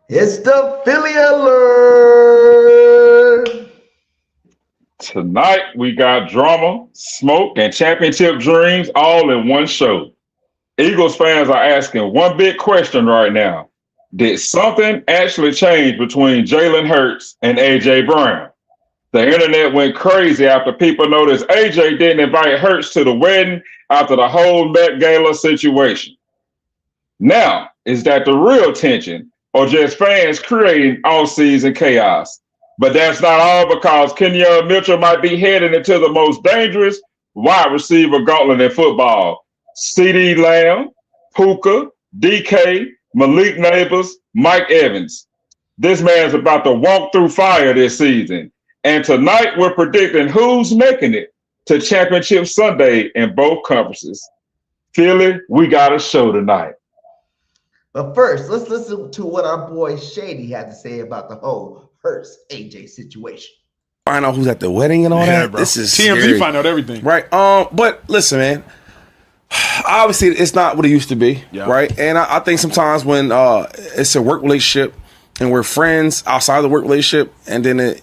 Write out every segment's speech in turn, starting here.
It's the Philly Alert. Tonight, we got drama, smoke, and championship dreams all in one show. Eagles fans are asking one big question right now. Did something actually change between Jalen Hurts and A.J. Brown? The internet went crazy after people noticed A.J. didn't invite Hurts to the wedding after the whole Met Gala situation. Now, is that the real tension or just fans creating all-season chaos? But that's not all, because Quinyon Mitchell might be heading into the most dangerous wide receiver gauntlet in football. CeeDee Lamb, Puka, DK, Malik Nabers, Mike Evans. This man's about to walk through fire this season. And tonight we're predicting who's making it to Championship Sunday in both conferences. Philly, we got a show tonight. But first, let's listen to what our boy Shady had to say about the whole Hurts A.J. situation. Find out who's at the wedding and all that. Bro. This is TMZ scary. find out everything. Right. But listen, man. Obviously, it's not what it used to be, right? And I think sometimes when it's a work relationship and we're friends outside of the work relationship, and then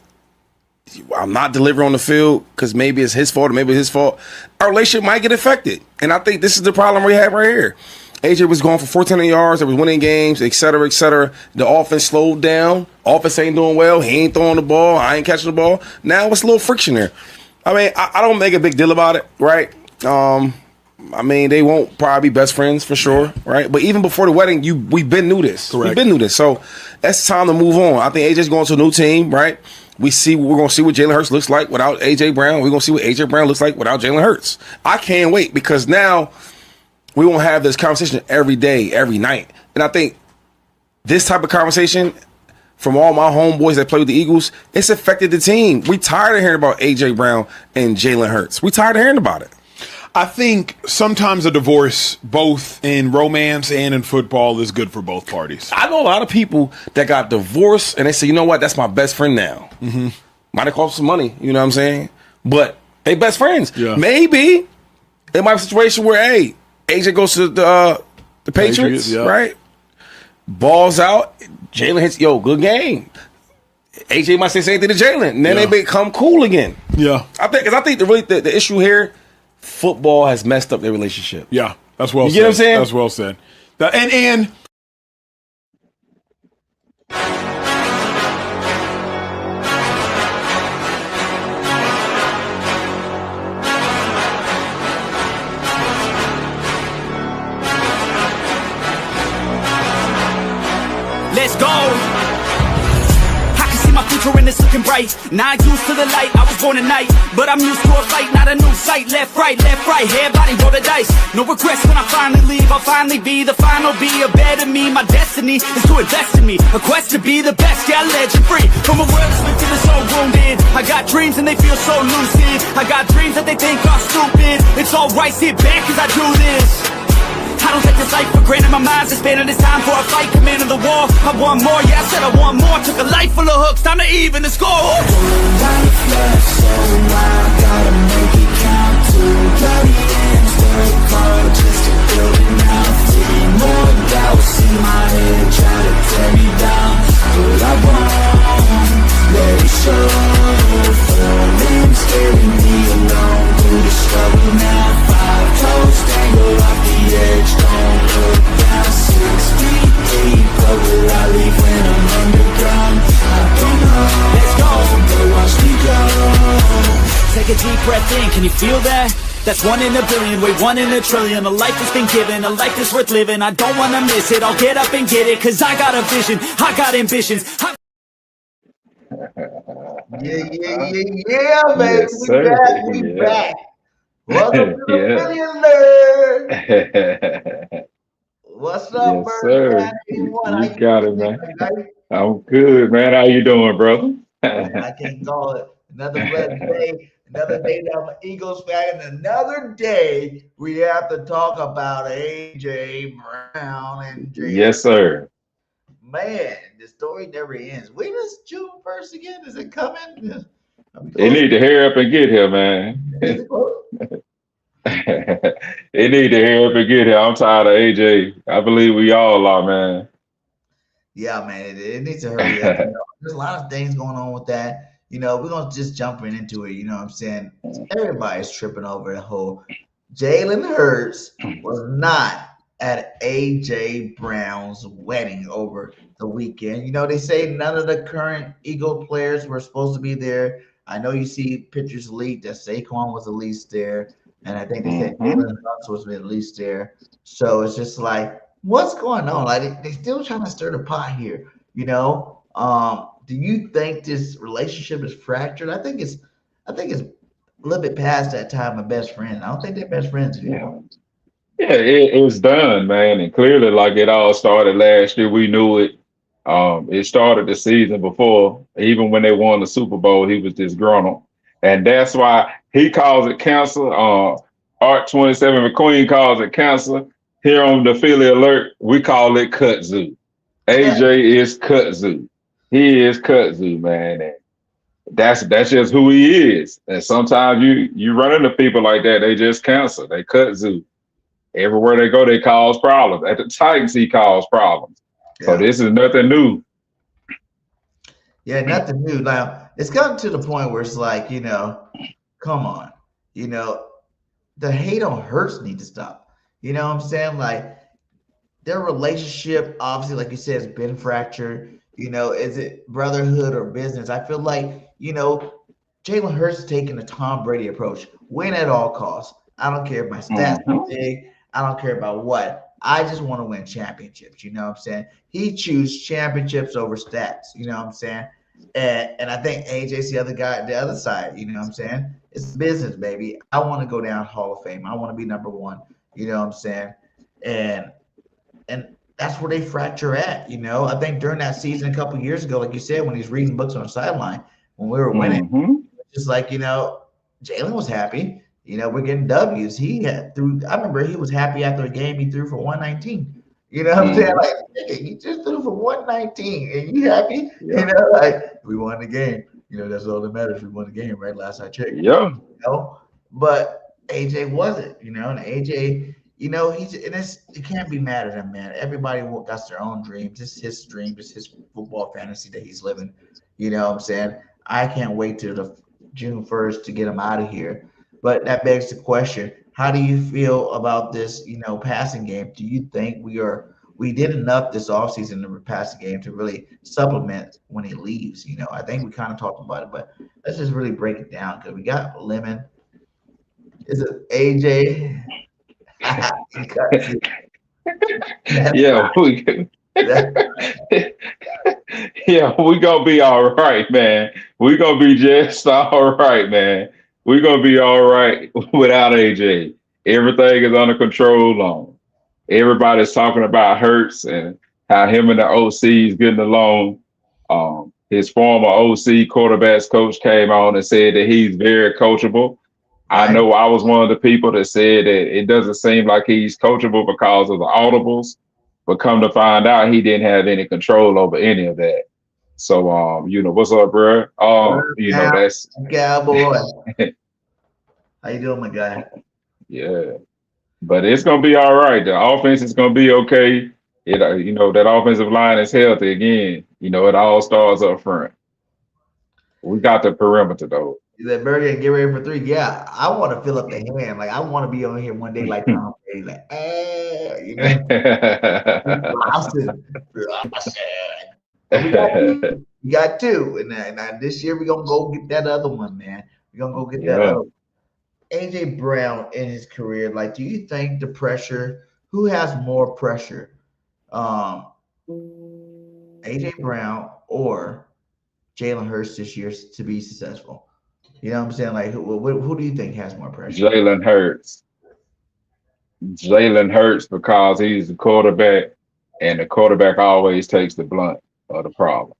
I'm not delivering on the field because maybe it's his fault or maybe it's his fault, our relationship might get affected. And I think this is the problem we have right here. AJ was going for 1,400 yards. They was winning games, et cetera, et cetera. The offense slowed down. Offense ain't doing well. He ain't throwing the ball. I ain't catching the ball. Now it's a little friction there. I mean, I don't make a big deal about it, right? I mean, they won't probably be best friends for sure, right? But even before the wedding, we've been new this. Correct. We've been new this. So it's time to move on. I think AJ's going to a new team, right? We're going to see what Jalen Hurts looks like without A.J. Brown. We're going to see what A.J. Brown looks like without Jalen Hurts. I can't wait, because now we won't have this conversation every day, every night. And I think this type of conversation from all my homeboys that play with the Eagles, it's affected the team. We tired of hearing about A.J. Brown and Jalen Hurts. We tired of hearing about it. I think sometimes a divorce, both in romance and in football, is good for both parties. I know a lot of people that got divorced and they say, you know what, that's my best friend now. Mm-hmm. Might have cost some money, you know what I'm saying? But they best friends. Yeah. Maybe it might be a situation where, hey, AJ goes to the Patriots, right? Balls out. Jalen hits, good game. AJ might say the same thing to Jalen, and then they become cool again. Yeah. I think the issue here, football has messed up their relationship. Yeah, that's well said. You get what I'm saying? That's well said. And let's go. I can see my future and it's looking bright. Not used to the light, I was born at night, but I'm used to a fight, not a new sight. Left, right, head, body, roll the dice. No regrets when I finally leave. I'll finally be the final, be a better me. My destiny is to invest in me, a quest to be the best, yeah, legend free. From a world that's to the soul wounded, I got dreams and they feel so lucid. I got dreams that they think are stupid. It's alright, sit back cause I do this. I don't take this life for granted, my mind's expanding. It's time for a fight, command of the war. I want more, yeah, I said I want more. Took a life full of hooks, time to even the score. Life left, so I gotta make it count. Two bloody ends, work hard just to build it now. Three more doubts in my head, try to tear me down. But I won't let it show. Falling, scaring me alone through the struggle now. 5 toes tangle off the edge, don't look down. 6 feet deep, but will I leave when I'm underground? I don't know. Let's go. But watch me go. Take a deep breath in, can you feel that? That's 1 in a billion, wait, 1 in a trillion. A life that's been given, a life that's worth living. I don't wanna miss it, I'll get up and get it. Cause I got a vision, I got ambitions. Yeah, baby. Yes, sir. We back. Welcome to the Yeah. Philly Alert. What's up, Yes, Bird? sir. You got it, man. I'm good, man. How you doing, brother? I can't call it another blessed day. Another day that I'm an Eagles fan. Another day we have to talk about A.J. Brown and Jalen. Yes, sir. Man, the story never ends. When is June 1st again? Is it coming? They need to hurry up and get here, man. Is it close? They need to hurry up and get here. I'm tired of AJ. I believe we all are, man. Yeah, man, it needs to hurry up. There's a lot of things going on with that. We're gonna just jump into it. You know what I'm saying? Everybody's tripping over the whole Jalen Hurts was not at AJ Brown's wedding over the weekend. They say none of the current Eagle players were supposed to be there. I know you see pictures leaked that Saquon was at least there, and I think they said Jalen Hurts was at least there. So it's just like, what's going on? Like they still trying to stir the pot here. Do you think this relationship is fractured? I think it's a little bit past that time of best friend. I don't think they're best friends anymore. Yeah, it's done, man. And clearly, like it all started last year. We knew it. It started the season before. Even when they won the Super Bowl, he was disgruntled. And that's why he calls it cancer. Art 27 McQueen calls it cancer. Here on the Philly Alert, we call it kudzu. AJ is kudzu. He is kudzu, man. And that's just who he is. And sometimes you run into people like that, they just cancer. They kudzu. Everywhere they go, they cause problems. At the Titans, he caused problems. Yeah. So this is nothing new. Yeah, nothing new. Now, it's gotten to the point where it's like, come on. The hate on Hurts need to stop. You know what I'm saying? Like, their relationship, obviously, like you said, has been fractured. Is it brotherhood or business? I feel like, Jalen Hurts is taking the Tom Brady approach. Win at all costs. I don't care if my stats are big. I don't care about what. I just want to win championships. You know what I'm saying? He chooses championships over stats. You know what I'm saying? And I think AJ's the other guy, the other side. You know what I'm saying? It's business, baby. I want to go down Hall of Fame. I want to be number one. You know what I'm saying? And that's where they fracture at. I think during that season a couple of years ago, like you said, when he's reading books on the sideline, when we were winning, just like, Jalen was happy. We're getting W's. I remember he was happy after a game he threw for 119. You know what I'm saying? Like, he just threw for 119 and you happy? Yeah. We won the game. That's all that matters. We won the game, right? Last I checked. Yeah. But AJ wasn't, and AJ, it can't be mad at him, man. Everybody got their own dreams. It's his dream. It's his football fantasy that he's living. You know what I'm saying? I can't wait till the June 1st to get him out of here. But that begs the question, how do you feel about this, passing game? Do you think we did enough this offseason in the passing game to really supplement when he leaves? I think we kind of talked about it, but let's just really break it down because we got Lemon. Is it AJ? We gonna be all right, man. We gonna be just all right, man. We're going to be all right without AJ. Everything is under control. Everybody's talking about Hurts and how him and the OC is getting along. His former OC quarterbacks coach came on and said that he's very coachable. Right. I know I was one of the people that said that it doesn't seem like he's coachable because of the audibles, but come to find out he didn't have any control over any of that. So, what's up, bro? That's Cowboy. How you doing, my guy? Yeah, but it's gonna be all right. The offense is gonna be okay. That offensive line is healthy again. It all starts up front. We got the perimeter though. That BirdGang get ready for 3. Yeah, I want to fill up the hand. Like I want to be on here one day like Tom Brady, like, We got 2, and this year we're gonna go get that other one, man. We're gonna go get that other one. AJ Brown in his career, like, do you think the pressure? Who has more pressure, AJ Brown or Jalen Hurts this year to be successful? You know what I'm saying? Like, who do you think has more pressure? Jalen Hurts. Jalen Hurts because he's the quarterback, and the quarterback always takes the blunt of the problem.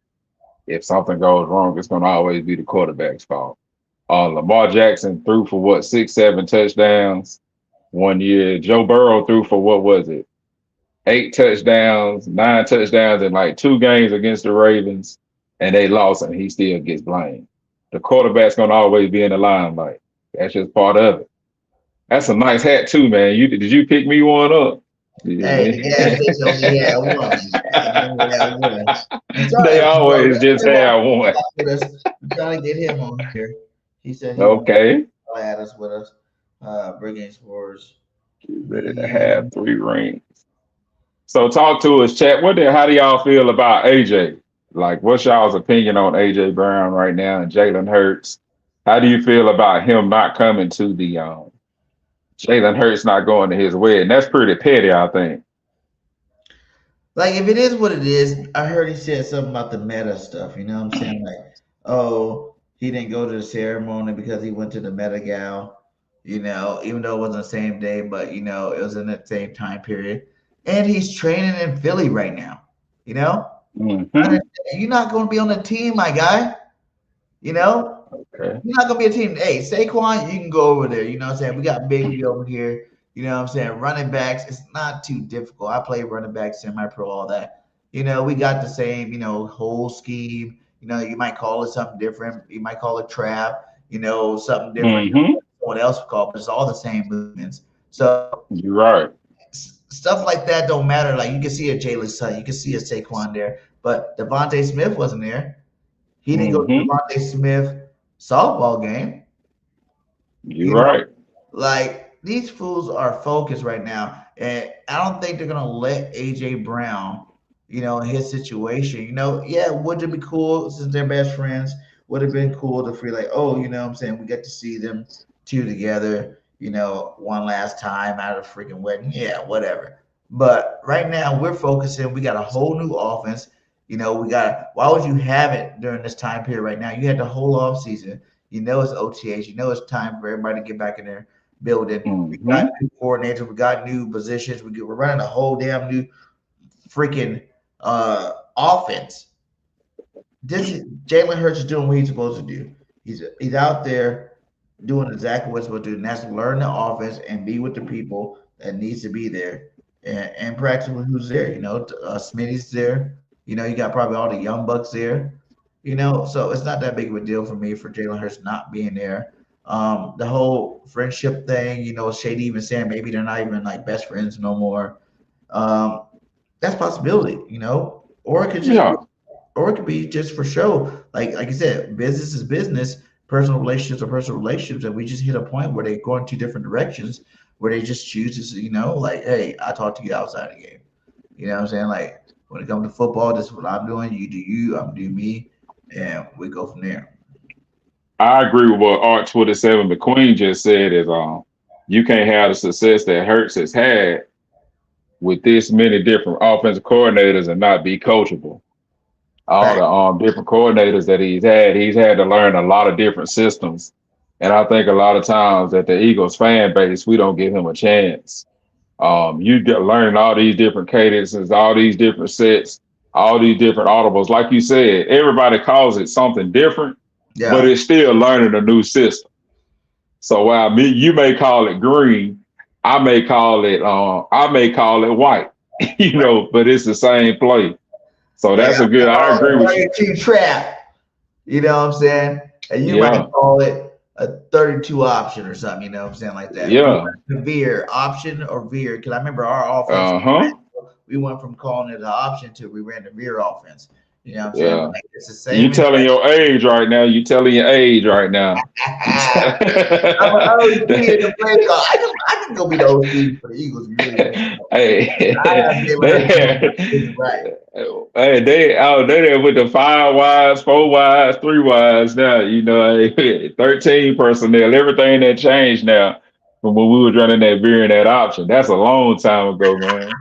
If something goes wrong, it's going to always be the quarterback's fault. Lamar Jackson threw for 6-7 touchdowns one year. Joe Burrow threw for 8 touchdowns, 9 touchdowns in like 2 games against the Ravens, and they lost, and he still gets blamed. The quarterback's going to always be in the limelight. That's just part of it. That's a nice hat too, man. Did you pick me one up? Hey, the gas station only had one. Only had one. They always just have one. I'm trying to get him on here. He said he Okay. had us with us. BirdGang Sports. Ready to have 3 rings. So talk to us, chat. How do y'all feel about AJ? Like, what's y'all's opinion on AJ Brown right now and Jalen Hurts? How do you feel about him not coming to the Jalen Hurts not going to his wedding? That's pretty petty, I think. Like, if it is what it is, I heard he said something about the meta stuff. You know what I'm saying? Like, oh, he didn't go to the ceremony because he went to the Met Gala. You know, even though it wasn't the same day, but you know, it was in the same time period. And he's training in Philly right now. You know, you're not going to be on the team, my guy. You know, you're not going to be a team. Hey, Saquon, you can go over there. You know what I'm saying? We got Biggie over here. You know what I'm saying? Running backs, it's not too difficult. I play running back, semi-pro, all that. You know, we got the same, you know, whole scheme. You know, you might call it something different. You might call it trap, you know, something different. Someone else would call it, but it's all the same movements. So you're right. Stuff like that don't matter. Like, you can see a Jalen Sutton, you can see a Saquon there, but Devontae Smith wasn't there. He didn't go to Devontae Smith softball game. You're right. Like, these fools are focused right now, and I don't think they're gonna let AJ Brown, you know, in his situation. You know, yeah, would it be cool since they're best friends? Would have been cool to feel like, oh, you know what I'm saying, we get to see them two together, you know, one last time out of the freaking wedding. Yeah, whatever. But right now we're focusing. We got a whole new offense. You know, why would you have it during this time period right now? You had the whole off season. You know, it's OTAs. You know, it's time for everybody to get back in there building. We got new coordinators. We got new positions. We're running a whole damn new freaking offense. Jalen Hurts is doing what he's supposed to do. He's out there doing exactly what he's supposed to do, and that's learn the offense and be with the people that needs to be there and practice with who's there. You know, Smitty's there. You know, you got probably all the young bucks there. You know, so it's not that big of a deal for me for Jalen Hurts not being there. The whole friendship thing, you know, Shady even saying maybe they're not even like best friends no more. That's a possibility, you know, or it could be just for show. Like you said, business is business, personal relationships are personal relationships, and we just hit a point where they go in two different directions where they just choose to, you know, like, hey, I talk to you outside the game. You know what I'm saying? Like, when it comes to football, this is what I'm doing. You do you, I'm doing me, and we go from there. I agree with what Art 27 McQueen just said is you can't have the success that Hurts has had with this many different offensive coordinators and not be coachable. All the different coordinators that he's had to learn a lot of different systems. And I think a lot of times at the Eagles fan base, we don't give him a chance. You get learning all these different cadences, all these different sets, all these different audibles. Like you said, everybody calls it something different, but it's still learning a new system. So while you may call it green, I may call it white, you know, but it's the same play. So that's a good. I agree with you. Trap, you know what I'm saying? And you might call it a 32 option or something, you know what I'm saying, like that. Yeah. The veer option or veer, because I remember our offense. We went from calling it an option to we ran the veer offense. You know what I'm saying? Like, it's the same. You telling your age right now. You telling your age right now. I'm an OC in the play call. I can go be the OC for the Eagles. Hey, they out there with the 5 wides, 4 wides, 3 wides now. You know, 13 personnel. Everything that changed now from when we were running that veer and that option. That's a long time ago, man.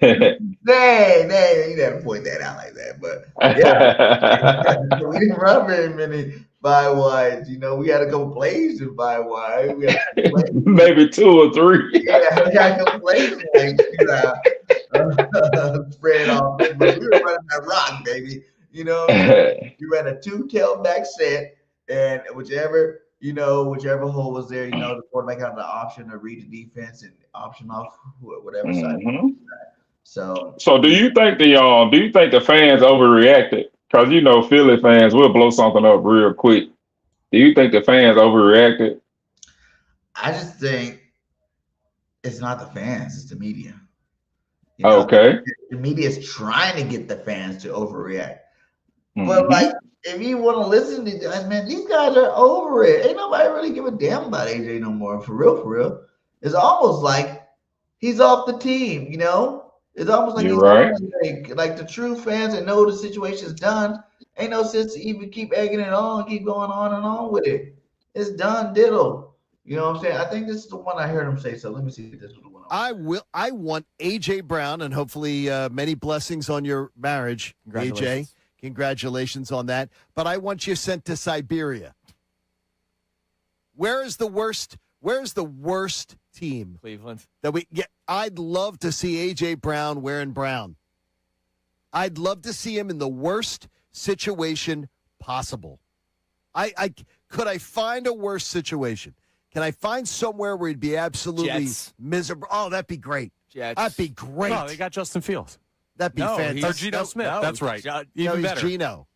Dang, you didn't point that out like that, but yeah, we didn't run very many 5 wides. You know, we had a couple plays in 5 wide. We had maybe 2 or 3. Yeah, we had a couple plays like spread off, but we were running that rock, baby. You know, we ran a 2 tailback set, and whichever hole was there, you know, the quarterback had the option to read the defense and option off whatever side. So do you think the fans overreacted? Because you know Philly fans will blow something up real quick. Do you think the fans overreacted? I just think it's not the fans, it's the media. Okay. The media is trying to get the fans to overreact. Mhm. But like, if you want to listen to guys, man, these guys are over it. Ain't nobody really give a damn about AJ no more. For real. It's almost like he's off the team, you know? It's almost like You're he's right. like the true fans that know the situation's done. Ain't no sense to even keep egging it on, keep going on and on with it. It's done, diddle. You know what I'm saying? I think this is the one I heard him say. So let me see if this was the one. I want AJ Brown, and hopefully many blessings on your marriage, AJ. Congratulations on that. But I want you sent to Siberia. Where is the worst? Where's the worst team? Cleveland. That we get. I'd love to see AJ Brown wearing brown. I'd love to see him in the worst situation possible. Could I find a worse situation? Can I find somewhere where he'd be absolutely miserable? Oh, that'd be great. Jets. That'd be great. No, they got Justin Fields. That'd be fantastic. Or Geno Smith. That's right. Even better. Geno.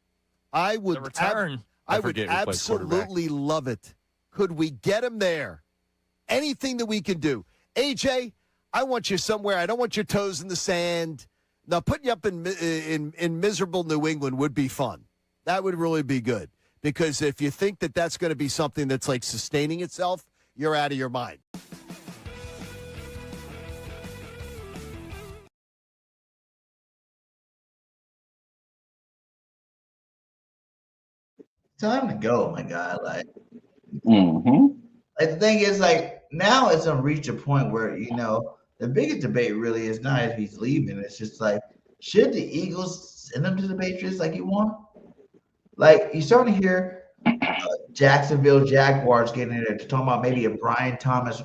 I would return. I would absolutely love it. Could we get him there? Anything that we can do. AJ, I want you somewhere. I don't want your toes in the sand. Now, putting you up in miserable New England would be fun. That would really be good. Because if you think that that's going to be something that's like sustaining itself, you're out of your mind. Time to go, my guy. Like, Mm-hmm. like the thing is, like, now it's reached a point where, you know, the biggest debate really is not if he's leaving. It's just like, should the Eagles send him to the Patriots like you want? Like, you're starting to hear Jacksonville Jaguars getting in there to talk about maybe a Brian Thomas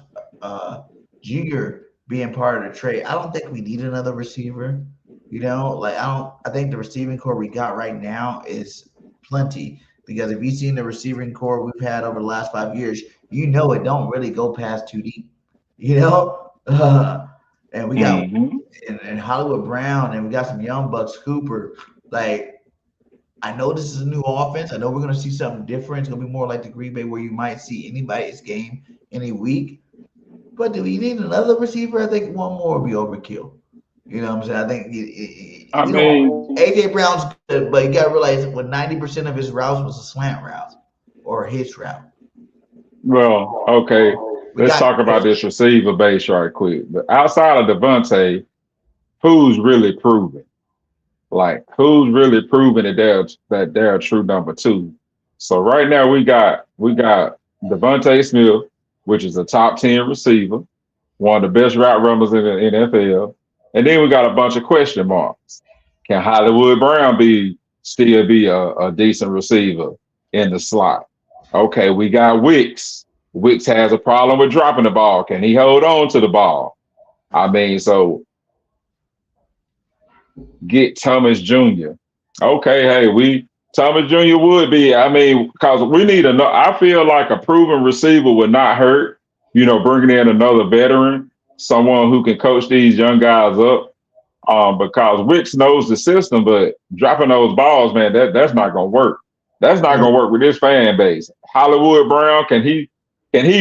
Jr. being part of the trade. I don't think we need another receiver. You know, like, I think the receiving core we got right now is plenty. Because if you've seen the receiving core we've had over the last 5 years, you know it don't really go past 2 deep. You know? And we got and Hollywood Brown, and we got some young bucks, Cooper. Like, I know this is a new offense. I know we're going to see something different. It's going to be more like the Green Bay where you might see anybody's game any week. But do we need another receiver? I think one more would be overkill. You know what I'm saying? I think AJ Brown's good, but you got to realize when 90% of his routes was a slant route or a hitch route. Well, okay. Let's talk about this receiver base right quick. But outside of Devontae, who's really proven? Like, who's really proven that they're a true number 2? So right now we got Devontae Smith, which is a top 10 receiver, one of the best route runners in the NFL. And then we got a bunch of question marks. Can Hollywood Brown still be a decent receiver in the slot? Okay, we got Wicks. Wicks has a problem with dropping the ball. Can he hold on to the ball? I mean, so get Thomas Jr. Okay, hey, Thomas Jr. would be, I mean, because we need I feel like a proven receiver would not hurt, you know, bringing in another veteran, someone who can coach these young guys up. Because Wicks knows the system, but dropping those balls, man, that's not gonna work. That's not gonna work with this fan base. Hollywood Brown, can he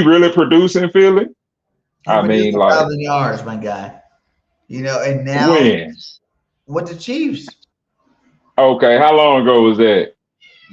really produce in Philly? I mean, like 1,000 yards, my guy. You know, and now with the Chiefs. Okay, how long ago was that?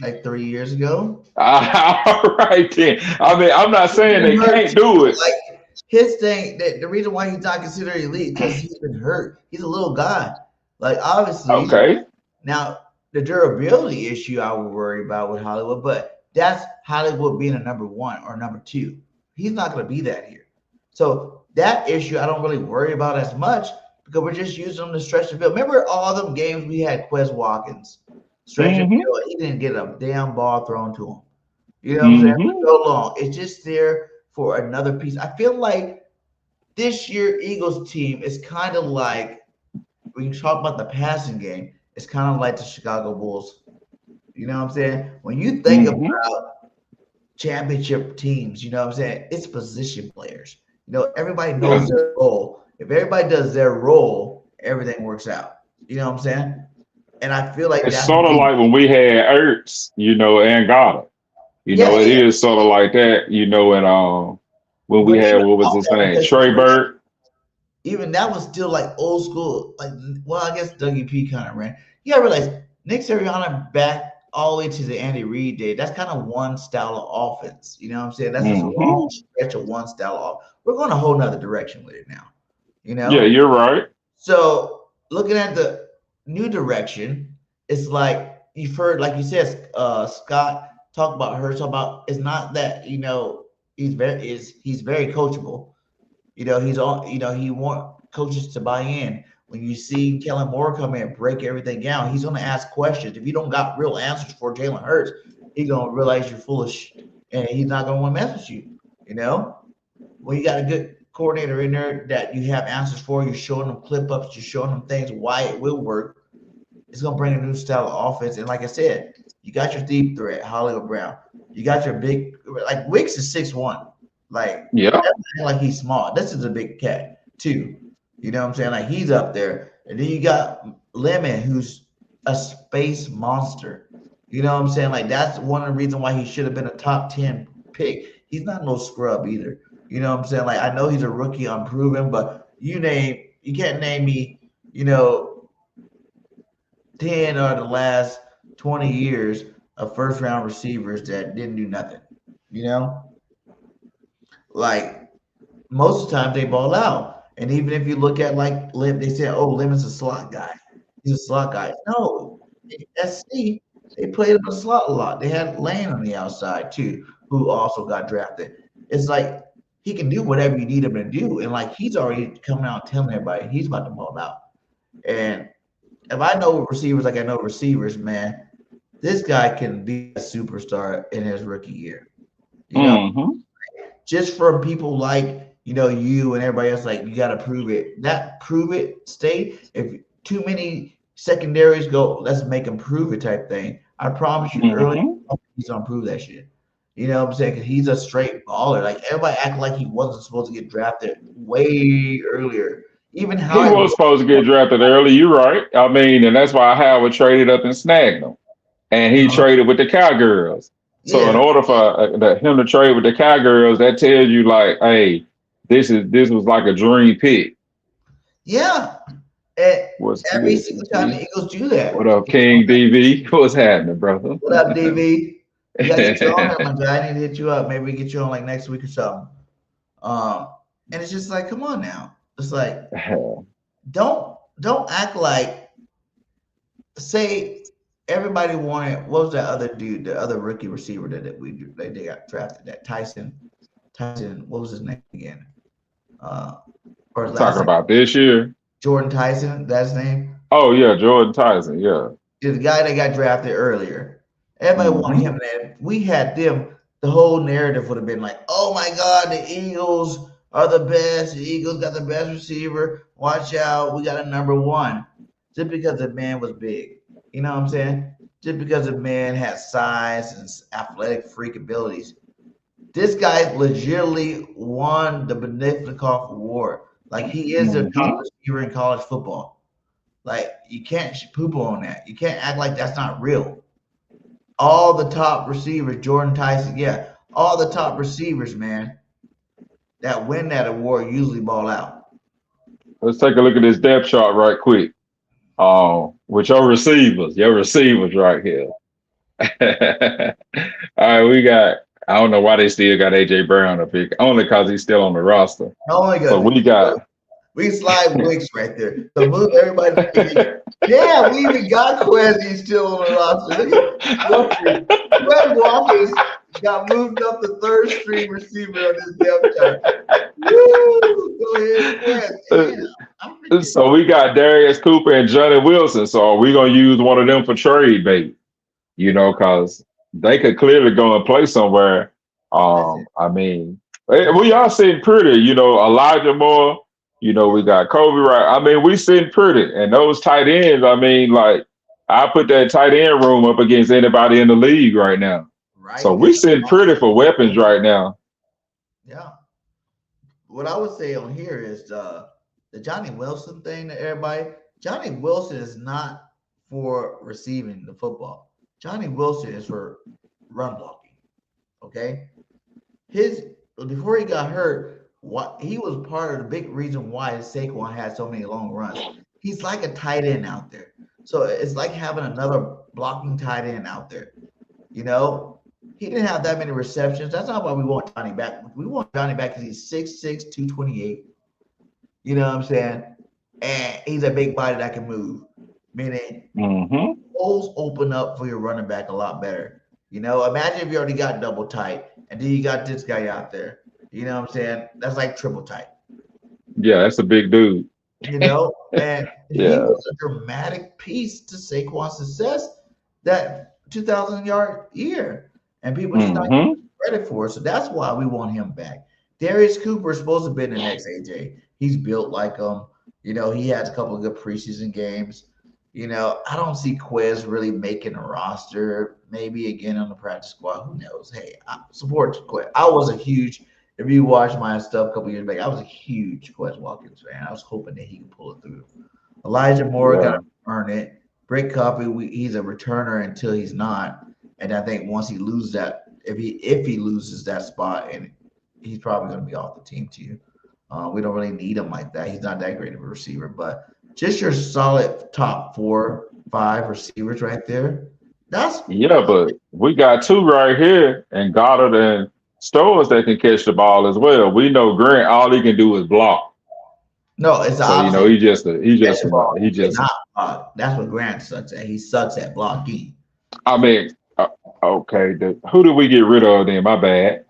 Like 3 years ago. All right then. I mean, I'm not saying they can't do it. Like his thing, the reason why he's not considered elite because he's been hurt. He's a little guy. Like, obviously. Okay. Now, the durability issue I would worry about with Hollywood, but that's Hollywood being a number 1 or number 2. He's not going to be that here. So that issue I don't really worry about as much because we're just using him to stretch the field. Remember all them games we had Quez Watkins stretching the field? He didn't get a damn ball thrown to him. You know what I'm saying? For so long. It's just there for another piece. I feel like this year Eagles team is kind of like, when you talk about the passing game, it's kind of like the Chicago Bulls. You know what I'm saying? When you think about championship teams, you know what I'm saying? It's position players. You know, everybody knows their role. If everybody does their role, everything works out. You know what I'm saying? And I feel like it's sort of like when we had Ertz, you know, and Goddard. You know, it is sort of like that, you know, and when we had, what was his name? Trey Burke. even that was still like old school. Like, well, I guess Dougie P kind of ran. You gotta realize Nick Sirianni back all the way to the Andy Reid day. That's kind of one style of offense. You know what I'm saying? That's just a long stretch of one style of. We're going a whole nother direction with it now. You know? Yeah, you're right. So looking at the new direction, it's like you've heard, like you said, Scott talk about Hurts. About it's not that he's very coachable. He's on. He want coaches to buy in. When you see Kellen Moore come in and break everything down, he's going to ask questions. If you don't got real answers for Jalen Hurts, he's going to realize you're full of shit, and he's not going to want to mess with you. When you got a good coordinator in there that you have answers for, you're showing them clip ups, you're showing them things why it will work. It's going to bring a new style of offense. And like I said, you got your deep threat, Hollywood Brown. You got your big, like Wicks is 6'1". Like, yeah, like he's small. This is a big cat too. You know what I'm saying? Like he's up there. And then you got Lemon, who's a space monster. You know what I'm saying? Like that's one of the reasons why he should have been a top 10 pick. He's not no scrub either. You know what I'm saying? Like I know he's a rookie, unproven, but you can't name me, 10 or the last 20 years of first round receivers that didn't do nothing. Like most of the time they ball out. And even if you look at like Lim, they say, "Oh, Lemon's a slot guy. He's a slot guy." No, SC they played him a slot a lot. They had Lane on the outside too, who also got drafted. It's like he can do whatever you need him to do, and like he's already coming out telling everybody he's about to ball out. And if I know receivers like I know receivers, man, this guy can be a superstar in his rookie year. Just from people like. You and everybody else, like, you got to prove it. That prove it state, if too many secondaries go, let's make him prove it type thing. I promise you early, he's going to prove that shit. You know what I'm saying? Because he's a straight baller. Like, everybody acting like he wasn't supposed to get drafted way earlier. Even he was supposed to get drafted early. You're right. I mean, and that's why Howard traded up and snagged him. And he traded with the Cowgirls. So in order for him to trade with the Cowgirls, that tells you, like, hey, this was like a dream pick. Yeah. Every single time the Eagles do that. What up, King DV? What's happening, brother? What up, DV? You gotta get you on, my guy. I need to hit you up. Maybe we get you on like next week or something. And it's just like, come on now. It's like, don't act like. Say everybody wanted. What was that other dude? The other rookie receiver that they got drafted. That Tyson. What was his name again? Talking about this year. Jordan Tyson, that's his name. Oh yeah, Jordan Tyson, yeah. The guy that got drafted earlier. Everybody wanted him, and we had them. The whole narrative would have been like, "Oh my God, the Eagles are the best. The Eagles got the best receiver. Watch out, we got a number one." Just because the man was big, you know what I'm saying? Just because the man had size and athletic freak abilities. This guy legitimately won the Benefnikoff Award. Like, he is the top receiver in college football. Like, you can't poo-poo on that. You can't act like that's not real. All the top receivers, Jordan Tyson, all the top receivers, man, that win that award usually ball out. Let's take a look at this depth chart right quick. With your receivers right here. All right, we got. I don't know why they still got A.J. Brown up here. Only because he's still on the roster. So we slide Wicks right there. So move everybody. Yeah, we even got Quezzy still on the roster. Fred Walker's got moved up the third string receiver on this depth chart. Woo! Go ahead, Quez. So we got Darius Cooper and Johnny Wilson. So are we gonna use one of them for trade bait? Because they could clearly go and play somewhere. I mean, we are sitting pretty, Elijah Moore, we got Kobe, right? I mean, we sitting pretty. And those tight ends, I mean, like, I put that tight end room up against anybody in the league right now. Right. So we sitting pretty for weapons right now. Yeah. What I would say on here is the Johnny Wilson thing to everybody. Johnny Wilson is not for receiving the football. Johnny Wilson is for run blocking. Okay? Before he got hurt, he was part of the big reason why Saquon had so many long runs. He's like a tight end out there. So it's like having another blocking tight end out there. You know, he didn't have that many receptions. That's not why we want Johnny back. We want Johnny back because he's 6'6", 228. You know what I'm saying? And he's a big body that can move. Meaning, holes open up for your running back a lot better. You know, imagine if you already got double tight and then you got this guy out there. You know what I'm saying? That's like triple tight. Yeah, that's a big dude. You know, and he was a dramatic piece to Saquon's success that 2,000-yard year. And people just not giving credit for it. So that's why we want him back. Darius Cooper is supposed to be the next AJ. He's built like him. You know, he has a couple of good preseason games. You know, I don't see Quez really making a roster. Maybe again on the practice squad. Who knows? Hey, I support Quez. I was a huge, if you watch my stuff a couple years back, I was a huge Quez Watkins fan. I was hoping that he could pull it through. Elijah Moore got to earn it. Brick Coffee, he's a returner until he's not. And I think once he loses that, if he loses that spot, and he's probably going to be off the team too. We don't really need him like that. He's not that great of a receiver, but just your solid top 4, 5 receivers right there. But we got 2 right here, and Goddard and Stowers that can catch the ball as well. We know Grant, all he can do is block. No, it's so you know he just that's what Grant sucks at. He sucks at blocking. I mean, okay, who did we get rid of then? My bad.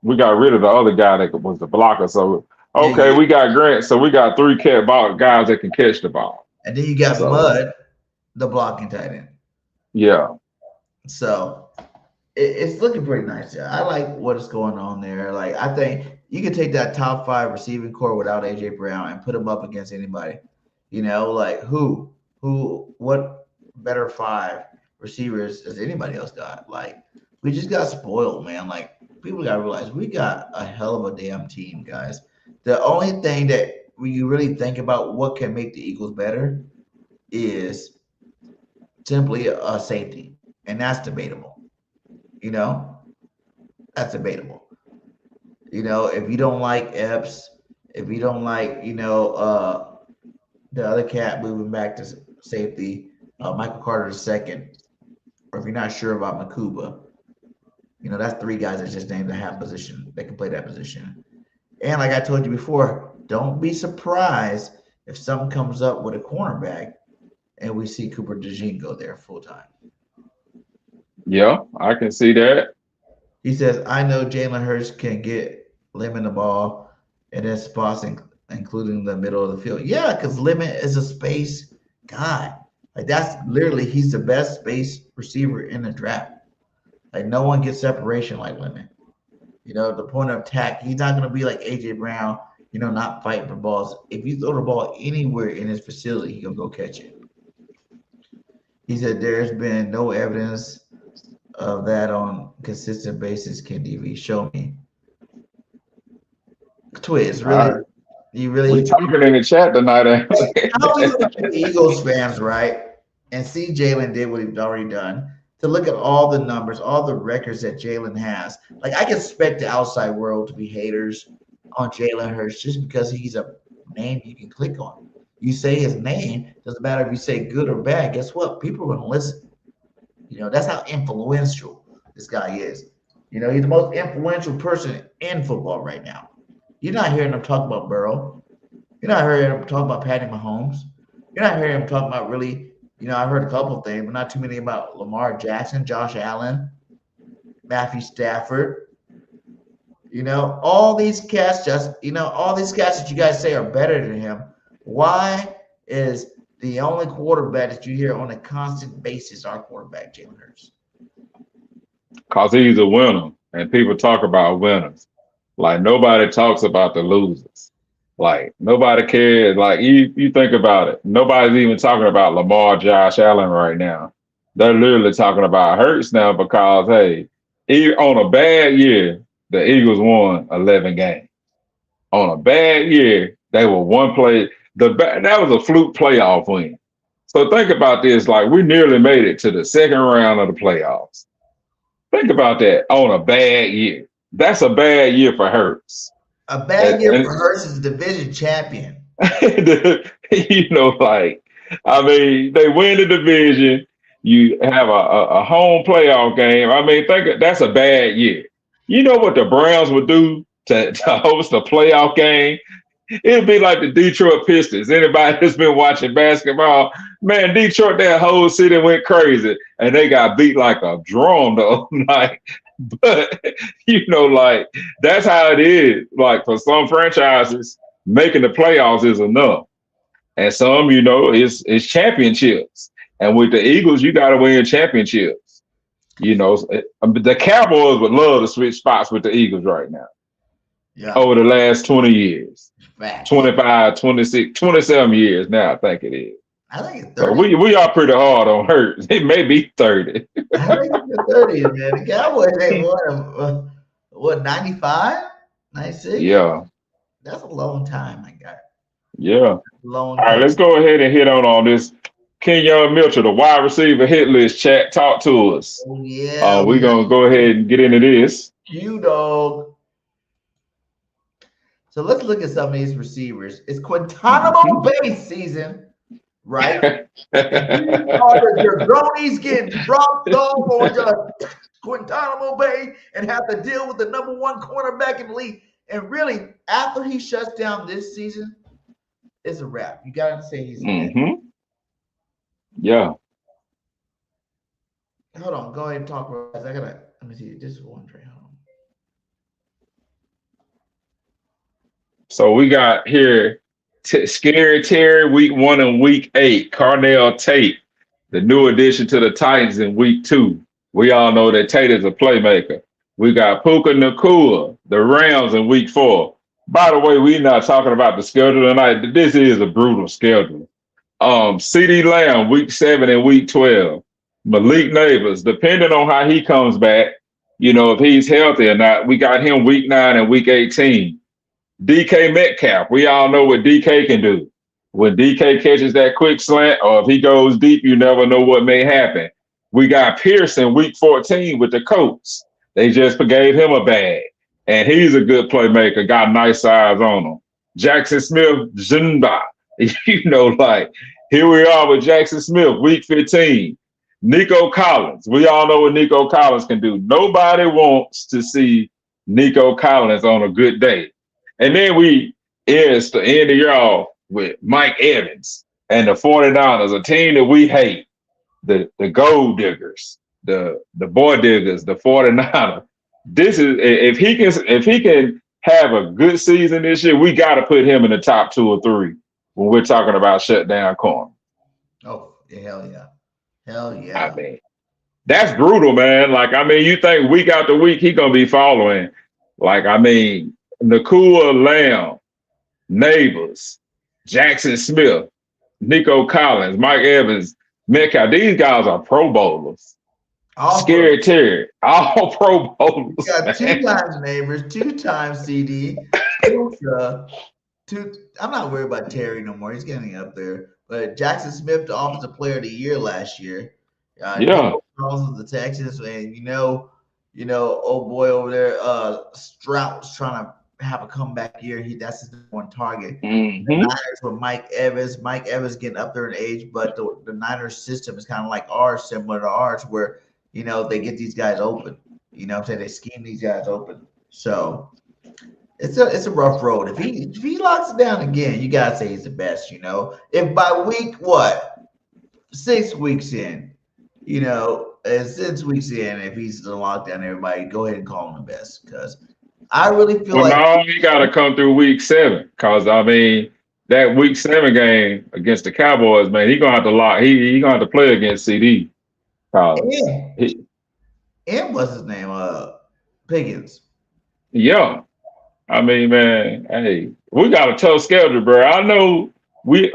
We got rid of the other guy that was the blocker. So we got Grant. So we got 3 guys that can catch the ball. And then you got Mud, the blocking tight end. Yeah. So it's looking pretty nice. I like what is going on there. Like, I think you can take that top 5 receiving core without AJ Brown and put him up against anybody. You know, like what better 5 receivers does anybody else got? Like, we just got spoiled, man. Like, people got to realize we got a hell of a damn team, guys. The only thing that when you really think about what can make the Eagles better is simply a safety, and that's debatable. You know, that's debatable. You know, if you don't like Epps, if you don't like, you know, the other cat moving back to safety, Michael Carter II, or if you're not sure about Makuba, you know, that's 3 guys that's just named to have position. They can play that position. And like I told you before, don't be surprised if something comes up with a cornerback and we see Cooper DeJean go there full time. Yeah, I can see that. He says, I know Jalen Hurts can get Lemon the ball and then spots, including the middle of the field. Yeah, because Lemon is a space guy. Like, that's literally, he's the best space receiver in the draft. Like, no one gets separation like Lemon. You know, the point of attack, he's not going to be like A.J. Brown, you know, not fighting for balls. If you throw the ball anywhere in his facility, he's going to go catch it. He said there's been no evidence of that on consistent basis. Can DV show me? Twiz, really? We're talking in the chat tonight. How we look at the Eagles fans, right? And see Jalen did what he's already done. To look at all the numbers, all the records that Jalen has. Like, I can expect the outside world to be haters on Jalen Hurts just because he's a name you can click on. You say his name, doesn't matter if you say good or bad. Guess what? People are going to listen. You know, that's how influential this guy is. You know, he's the most influential person in football right now. You're not hearing him talk about Burrow. You're not hearing him talk about Patty Mahomes. You're not hearing him talk about really, you know, I heard a couple of things, but not too many about Lamar Jackson, Josh Allen, Matthew Stafford. You know, all these cats that you guys say are better than him. Why is the only quarterback that you hear on a constant basis our quarterback, Jalen Hurts? Because he's a winner, and people talk about winners. Like, nobody talks about the losers. Like, nobody cares. Like, you think about it. Nobody's even talking about Lamar, Josh Allen right now. They're literally talking about Hurts now because, hey, on a bad year, the Eagles won 11 games. On a bad year, they were one play. That was a fluke playoff win. So think about this. Like, we nearly made it to the second round of the playoffs. Think about that on a bad year. That's a bad year for Hurts. A bad year for Hurts is division champion. You know, like, I mean, they win the division. You have a home playoff game. I mean, that's a bad year. You know what the Browns would do to host a playoff game? It'd be like the Detroit Pistons. Anybody that's been watching basketball, man, Detroit, that whole city went crazy, and they got beat like a drum the other night. But, you know, like, that's how it is. Like, for some franchises, making the playoffs is enough. And some, you know, it's championships. And with the Eagles, you got to win championships. You know, the Cowboys would love to switch spots with the Eagles right now. Yeah. Over the last 20 years. Facts. 25, 26, 27 years now, I think it is. I think it's 30.30. So we are pretty hard on Hurts. It may be 30. I think it's 30, man. The Cowboys, they won, what, 95? 96? Yeah. That's a long time, my guy. Yeah. Long All right, let's go ahead and hit on this. Quinyon Mitchell, the wide receiver hit list chat. Talk to us. Oh, yeah. We're going to go ahead and get into this. Q-Dog. So let's look at some of these receivers. It's Guantanamo Bay season, right? Your bronies getting dropped off on just Guantanamo Bay and have to deal with the number one cornerback in the league. And really, after he shuts down this season, it's a wrap. You got to say he's dead. Yeah. Hold on. Go ahead and talk. Let me see. This is one trade. So we got here Scary Terry week 1 and week 8. Carnell Tate, the new addition to the Titans in week 2. We all know that Tate is a playmaker. We got Puka Nacua, the Rams in week 4. By the way, we're not talking about the schedule tonight. This is a brutal schedule. CeeDee Lamb, week 7 and week 12. Malik Nabers, depending on how he comes back, you know, if he's healthy or not, we got him week 9 and week 18. DK Metcalf, we all know what DK can do. When DK catches that quick slant, or if he goes deep, you never know what may happen. We got Pearson week 14 with the Colts. They just gave him a bag, and he's a good playmaker, got nice size on him. Jackson Smith, Zumba. You know, like, here we are with Jackson Smith, week 15. Nico Collins. We all know what Nico Collins can do. Nobody wants to see Nico Collins on a good day. And then we end the year off with Mike Evans and the 49ers, a team that we hate, the gold diggers, the boy diggers, the 49ers. This is if he can have a good season this year, we got to put him in the top 2 or 3 when we're talking about shutdown corner. Oh, hell yeah. Hell yeah. I mean, that's brutal, man. Like, I mean, you think week after week he gonna be following. Like, I mean, Nacua, Lamb, Nabers, Jackson Smith, Nico Collins, Mike Evans, Metcalf. These guys are Pro Bowlers. Scary Terry, all Pro Bowlers. You got 2 times Nabers, 2 times CD. I'm not worried about Terry no more. He's getting up there. But Jackson Smith, the Offensive Player of the Year last year. Yeah. Charles of the Texans, and you know, old boy over there, Stroud was trying to have a comeback year. That's his one target. The Niners with Mike Evans. Mike Evans getting up there in age, but the Niners system is kind of like ours, similar to ours, where you know they get these guys open. You know what I'm saying? They scheme these guys open. So it's a rough road. If he locks it down again, you gotta say he's the best. You know, if by week 6 weeks in, you know, 6 weeks in, if he's the lockdown, everybody go ahead and call him the best, because I really feel no, he got to come through week 7, because I mean that week 7 game against the Cowboys, man, he gonna have to lock. He gonna have to play against CD. And what's his name? Pickens. Yeah, I mean, man, hey, we got a tough schedule, bro. I know we,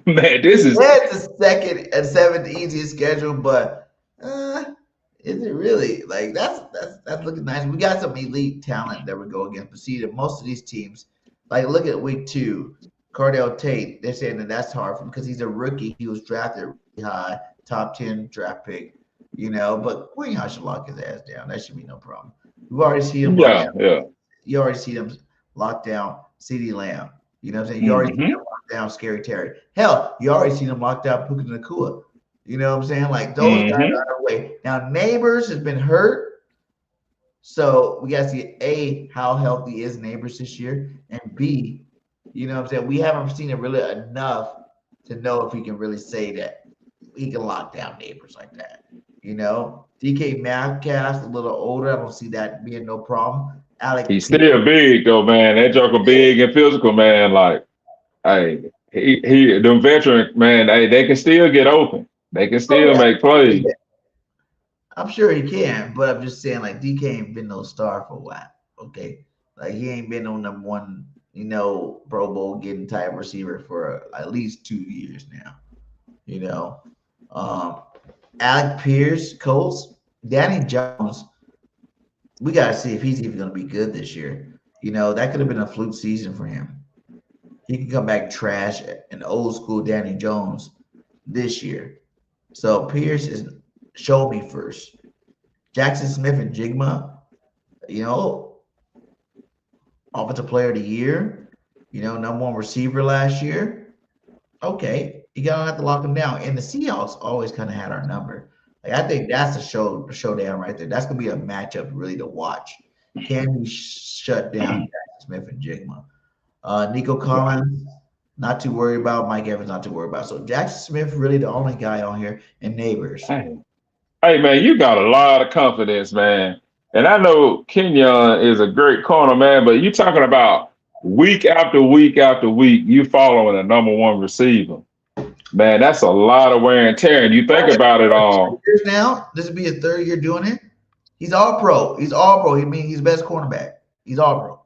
man, this is. That's the second and 7th easiest schedule, but is it really? Like that's looking nice. We got some elite talent that we go against. But see, that most of these teams, like look at week 2, Cardell Tate. They're saying that's hard for him because he's a rookie. He was drafted really high, top 10 draft pick. You know, but Quinyon should lock his ass down. That should be no problem. We've already seen him. Yeah. You already see them lock down CeeDee Lamb. You know what I'm saying? You already seen him lock down Scary Terry. Hell, you already seen him lock down Puka Nacua. You know what I'm saying? Like those guys are out of the way. Now Nabers has been hurt. So we got to see A, how healthy is Nabers this year, and B, you know what I'm saying? We haven't seen it really enough to know if he can really say that he can lock down Nabers like that. You know, DK Metcalf's a little older. I don't see that being no problem. He's still big though, man. That joker big and physical, man. Like, hey, he them veteran man, they can still get open. They can still make plays. Yeah. I'm sure he can, but I'm just saying, like, DK ain't been no star for a while. Okay, like he ain't been on number one, you know, Pro Bowl getting type receiver for at least 2 years now. You know, Alec Pierce, Colts, Danny Jones. We got to see if he's even going to be good this year. You know, that could have been a fluke season for him. He can come back trash an old school Danny Jones this year. So Pierce is show me first. Jackson Smith and Jigma, you know, offensive player of the year, you know, number one receiver last year. Okay, you gotta have to lock him down. And the Seahawks always kind of had our number. Like, I think that's a showdown right there. That's gonna be a matchup really to watch. Can we shut down Jackson Smith and Jigma? Nico Collins, not too worried about. Mike Evans, not too worried about. So Jackson Smith really the only guy on here, and Nabers. Hey man, you got a lot of confidence, man. And I know Quinyon is a great corner, man, but you talking about week after week after week, you following a number one receiver. Man, that's a lot of wear and tear. And you think about it all. Now, this will be his third year doing it. He's all pro. He's all pro. He means he's best cornerback. He's all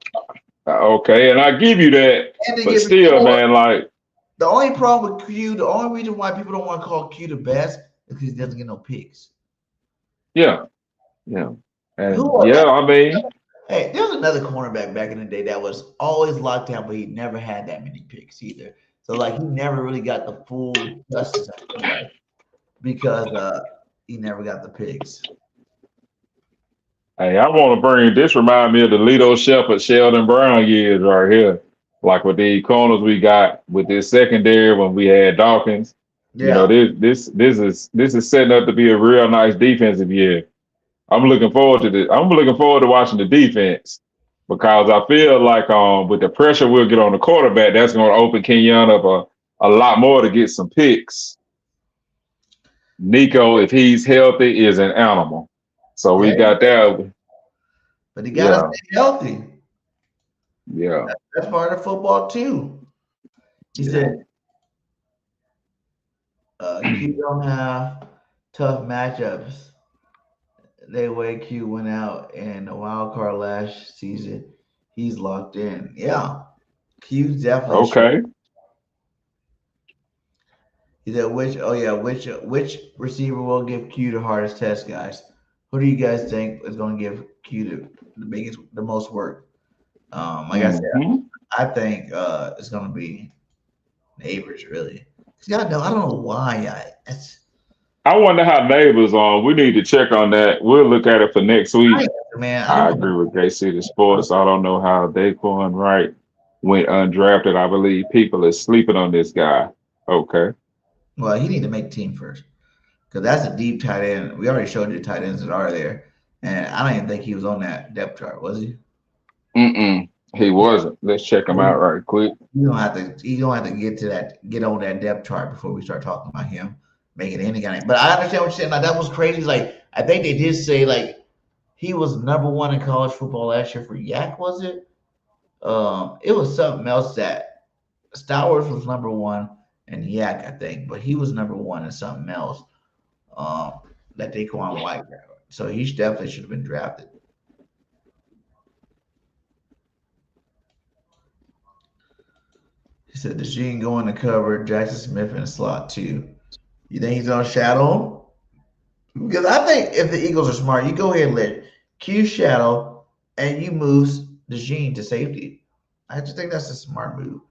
pro. Okay, and I give you that. But still, man, like the only problem with Q, the only reason why people don't want to call Q the best is because he doesn't get no picks. Yeah. And I mean, hey, there was another cornerback back in the day that was always locked down, but he never had that many picks either. So like he never really got the full justice because he never got the picks. Hey, I want to bring this. Remind me of the Lito Shepherd, Sheldon Brown years right here. Like with the corners we got with this secondary when we had Dawkins. Yeah. You know, this is setting up to be a real nice defensive year. I'm looking forward to this. I'm looking forward to watching the defense because I feel like with the pressure we'll get on the quarterback, that's going to open Quinyon up a lot more to get some picks. Nico, if he's healthy, is an animal. So we got that. But he got to stay healthy. Yeah. That's part of football too. He said, Q don't have tough matchups. The way Q went out in the wild card last season, he's locked in. Yeah. Q's definitely okay. He said, which receiver will give Q the hardest test, guys? Who do you guys think is going to give Q the most work? Like I said, I think it's going to be Nabers, really. I don't know why. I wonder how Nabers on. We need to check on that. We'll look at it for next week. I agree with Gay City Sports. I don't know how Daquan Wright went undrafted. I believe people are sleeping on this guy. Okay. Well, he need to make team first because that's a deep tight end. We already showed you the tight ends that are there, and I don't even think he was on that depth chart, was he? He wasn't. Let's check him out right quick. You don't have to get on that depth chart before we start talking about him making any kind of. But I understand what you're saying. Like that was crazy. Like I think they did say like he was number one in college football last year for Yak. Was it? It was something else that Stowers was number one and Yak, I think, but he was number one in something else. That Daquan White. So he definitely should have been drafted. He said, Dejean going to cover Jackson Smith in the slot too. You think he's going to shadow him? Because I think if the Eagles are smart, you go ahead and let Q shadow and you move Dejean to safety. I just think that's a smart move.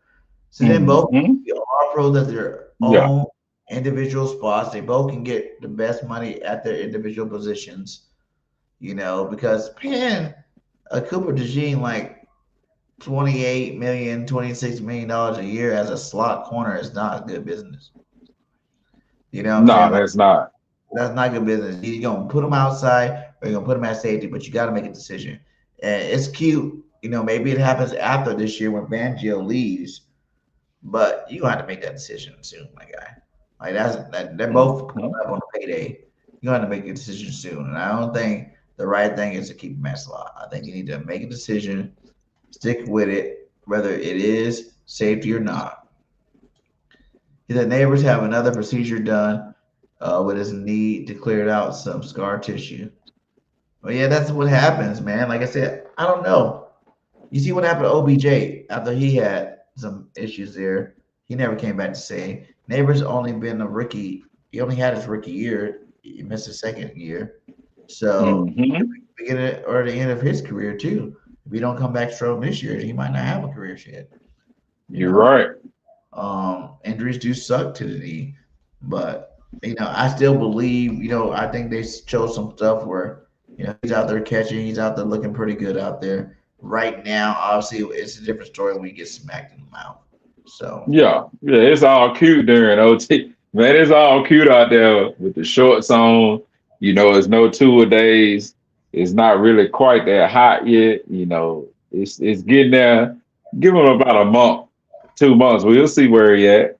So then both are pros at their own individual spots. They both can get the best money at their individual positions, you know, because Cooper Dejean, like, $28 million, $26 million a year as a slot corner is not good business. You know what I'm No, saying? that's not. That's not good business. You're gonna put him outside or you're gonna put him at safety, but you gotta make a decision. And it's cute, maybe it happens after this year when Fangio leaves, but you gonna have to make that decision soon, my guy. Like they're both coming up on a payday. You have to make a decision soon. And I don't think the right thing is to keep him at slot. I think you need to make a decision, stick with it, whether it is safety or not. He said Neighbors have another procedure done with his knee to clear out some scar tissue. Well, yeah, that's what happens, man. Like I said, I don't know. You see what happened to OBJ after he had some issues there. He never came back to say. Neighbors only been a rookie. He only had his rookie year. He missed his second year. So beginning or the end of his career too. If he don't come back strong this year, he might not have a career yet. You're right. Injuries do suck to the knee, but I still believe. I think they chose some stuff where he's out there catching, he's out there looking pretty good out there right now. Obviously, it's a different story when you get smacked in the mouth. So yeah, it's all cute there in OT. Man, it's all cute out there with the shorts on. It's no two-a-days. It's not really quite that hot yet. It's getting there. Give him about a month, 2 months. We'll see where he at.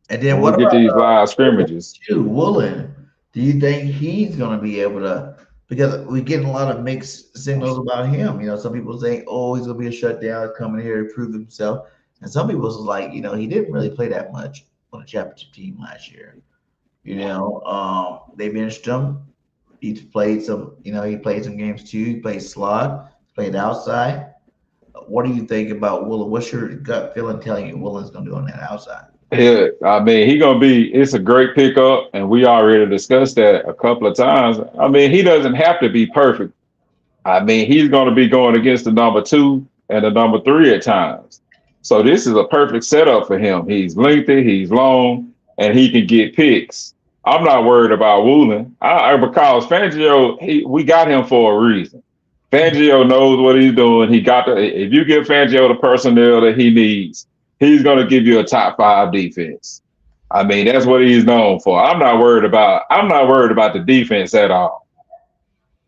And then what about these live scrimmages? Woolen, do you think he's going to be able to? Because we're getting a lot of mixed signals about him. Some people say, "Oh, he's going to be a shutdown, coming here to prove himself," and some people was like, he didn't really play that much on the championship team last year. They benched him. He played some. He played some games too. He played slot, played outside. What do you think about Woolen? What's your gut feeling telling you Woolen's going to do on that outside? Yeah, I mean, it's a great pickup, and we already discussed that a couple of times. I mean, he doesn't have to be perfect. I mean, he's going to be going against the number 2 and the number 3 at times. So this is a perfect setup for him. He's lengthy, he's long, and he can get picks. I'm not worried about Woolen because Fangio, we got him for a reason. Fangio knows what he's doing. If you give Fangio the personnel that he needs, he's going to give you a top 5 defense. I mean, that's what he's known for. I'm not worried about the defense at all.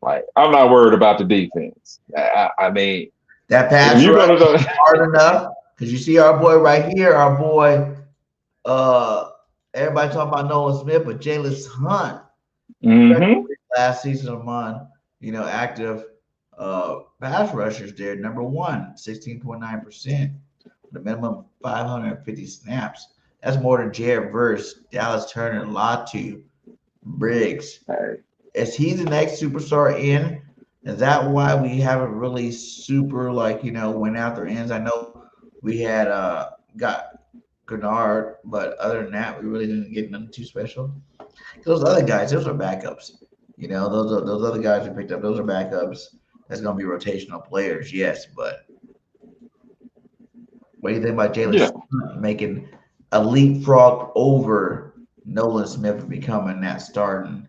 Like, I'm not worried about the defense. I mean, that pass is hard enough because you see our boy right here, our boy. Everybody talking about Nolan Smith, but Jalen Hunt last season among active pass rushers there, number 1, 16.9%. The minimum 550 snaps. That's more than Jared Verse, Dallas Turner, Latu, Briggs. Is he the next superstar in? Is that why we haven't really super went after ends? I know we had got Grenard, but other than that, we really didn't get nothing too special. Those other guys, those are backups. Those other guys we picked up, those are backups. That's gonna be rotational players, yes, but. What do you think about Jalen Smith making a leapfrog over Nolan Smith and becoming that starting?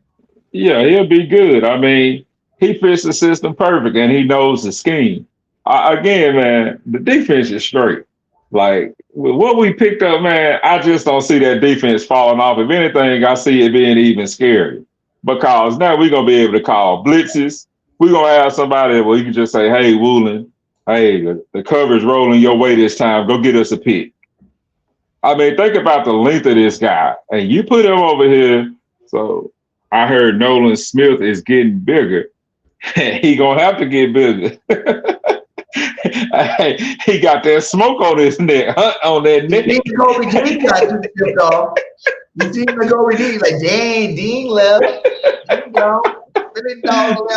Yeah, he'll be good. I mean, he fits the system perfect, and he knows the scheme. Again, man, the defense is straight. Like, with what we picked up, man, I just don't see that defense falling off. If anything, I see it being even scary because now we're going to be able to call blitzes. We're going to have somebody where you can just say, "Hey, Woolen, hey, the cover's rolling your way this time. Go get us a pick." I mean, think about the length of this guy. And you put him over here. So I heard Nolan Smith is getting bigger. He going to have to get bigger. He got that smoke on his neck. On that neck. You see Kobe Dean got too stiffed off. You see Kobe Dean like, dang, Dean left.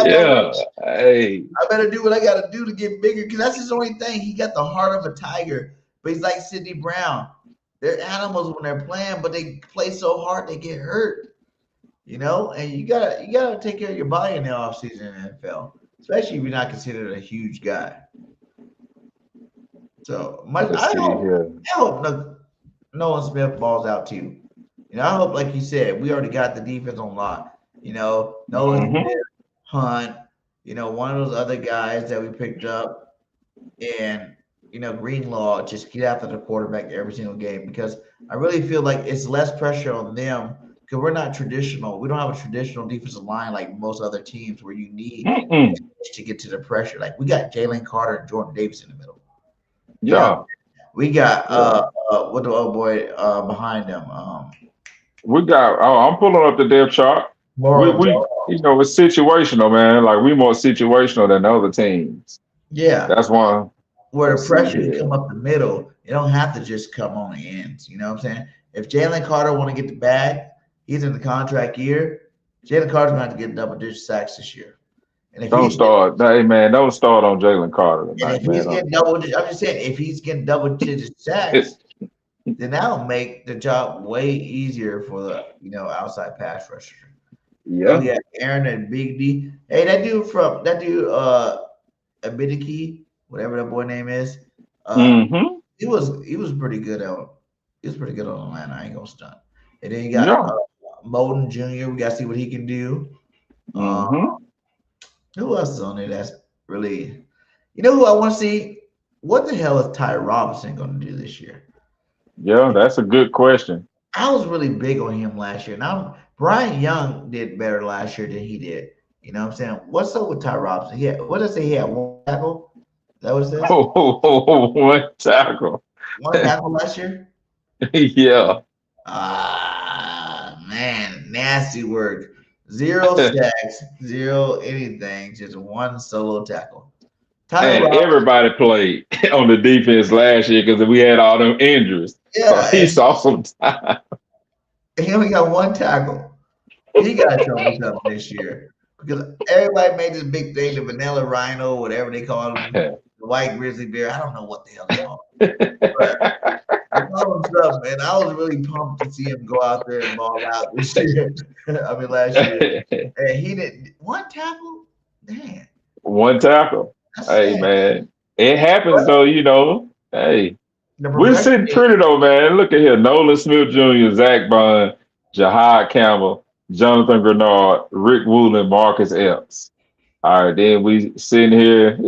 Yeah, hey. I better do what I got to do to get bigger because that's his only thing. He got the heart of a tiger, but he's like Sidney Brown. They're animals when they're playing, but they play so hard they get hurt. And you gotta take care of your body in the offseason in the NFL, especially if you're not considered a huge guy. So I hope Nolan Smith balls out too. I hope, like you said, we already got the defense on lock. Nolan Smith, Hunt, one of those other guys that we picked up. and Greenlaw just get after the quarterback every single game, because I really feel like it's less pressure on them because we're not traditional. We don't have a traditional defensive line like most other teams where you need to get to the pressure. Like we got Jalen Carter and Jordan Davis in the middle. Yeah. We got what the old boy behind them. We got. Oh, I'm pulling up the depth chart. We it's situational, man. Like we more situational than the other teams. Yeah, that's one. Where the pressure can come up the middle, it don't have to just come on the ends. You know what I'm saying? If Jalen Carter want to get the bag, he's in the contract year. Jalen Carter's going to have to get double-digit sacks this year. And if don't start on Jalen Carter tonight, if he's getting I'm just saying, if he's getting double-digit sacks, then that'll make the job way easier for the outside pass rusher. Yeah. Yeah, Aaron and Big D. Hey, that dude Abidiki, whatever that boy name is. He was pretty good on Atlanta. I ain't gonna stunt. And then you got Moden Jr. We gotta see what he can do. Who else is on there that's really, who I want to see? What the hell is Ty Robinson going to do this year? Yeah, that's a good question. I was really big on him last year. Now Brian Young did better last year than he did. You know what I'm saying? What's up with Ty Robinson? What did I say? He had one tackle? Is that what it says? One tackle. One tackle last year? Yeah. Man, nasty work. 0 sacks, 0 anything, just one solo tackle. And everybody played on the defense last year because we had all them injuries. Yeah, so he saw some time. He only got one tackle. He got to show me something this year because everybody made this big thing, the vanilla rhino, whatever they call him, the white grizzly bear. I don't know what the hell they call him. But I called him something, and I was really pumped to see him go out there and ball out this year. Last year. And he didn't. One tackle? Man. One tackle. Hey, man. It happens, though, Hey. We're sitting pretty, though, man. Look at here. Nolan Smith Jr., Zach Bond, Jahad Campbell, Jonathan Grenard, Rick Woolen, Marcus Epps. All right, then we sitting here.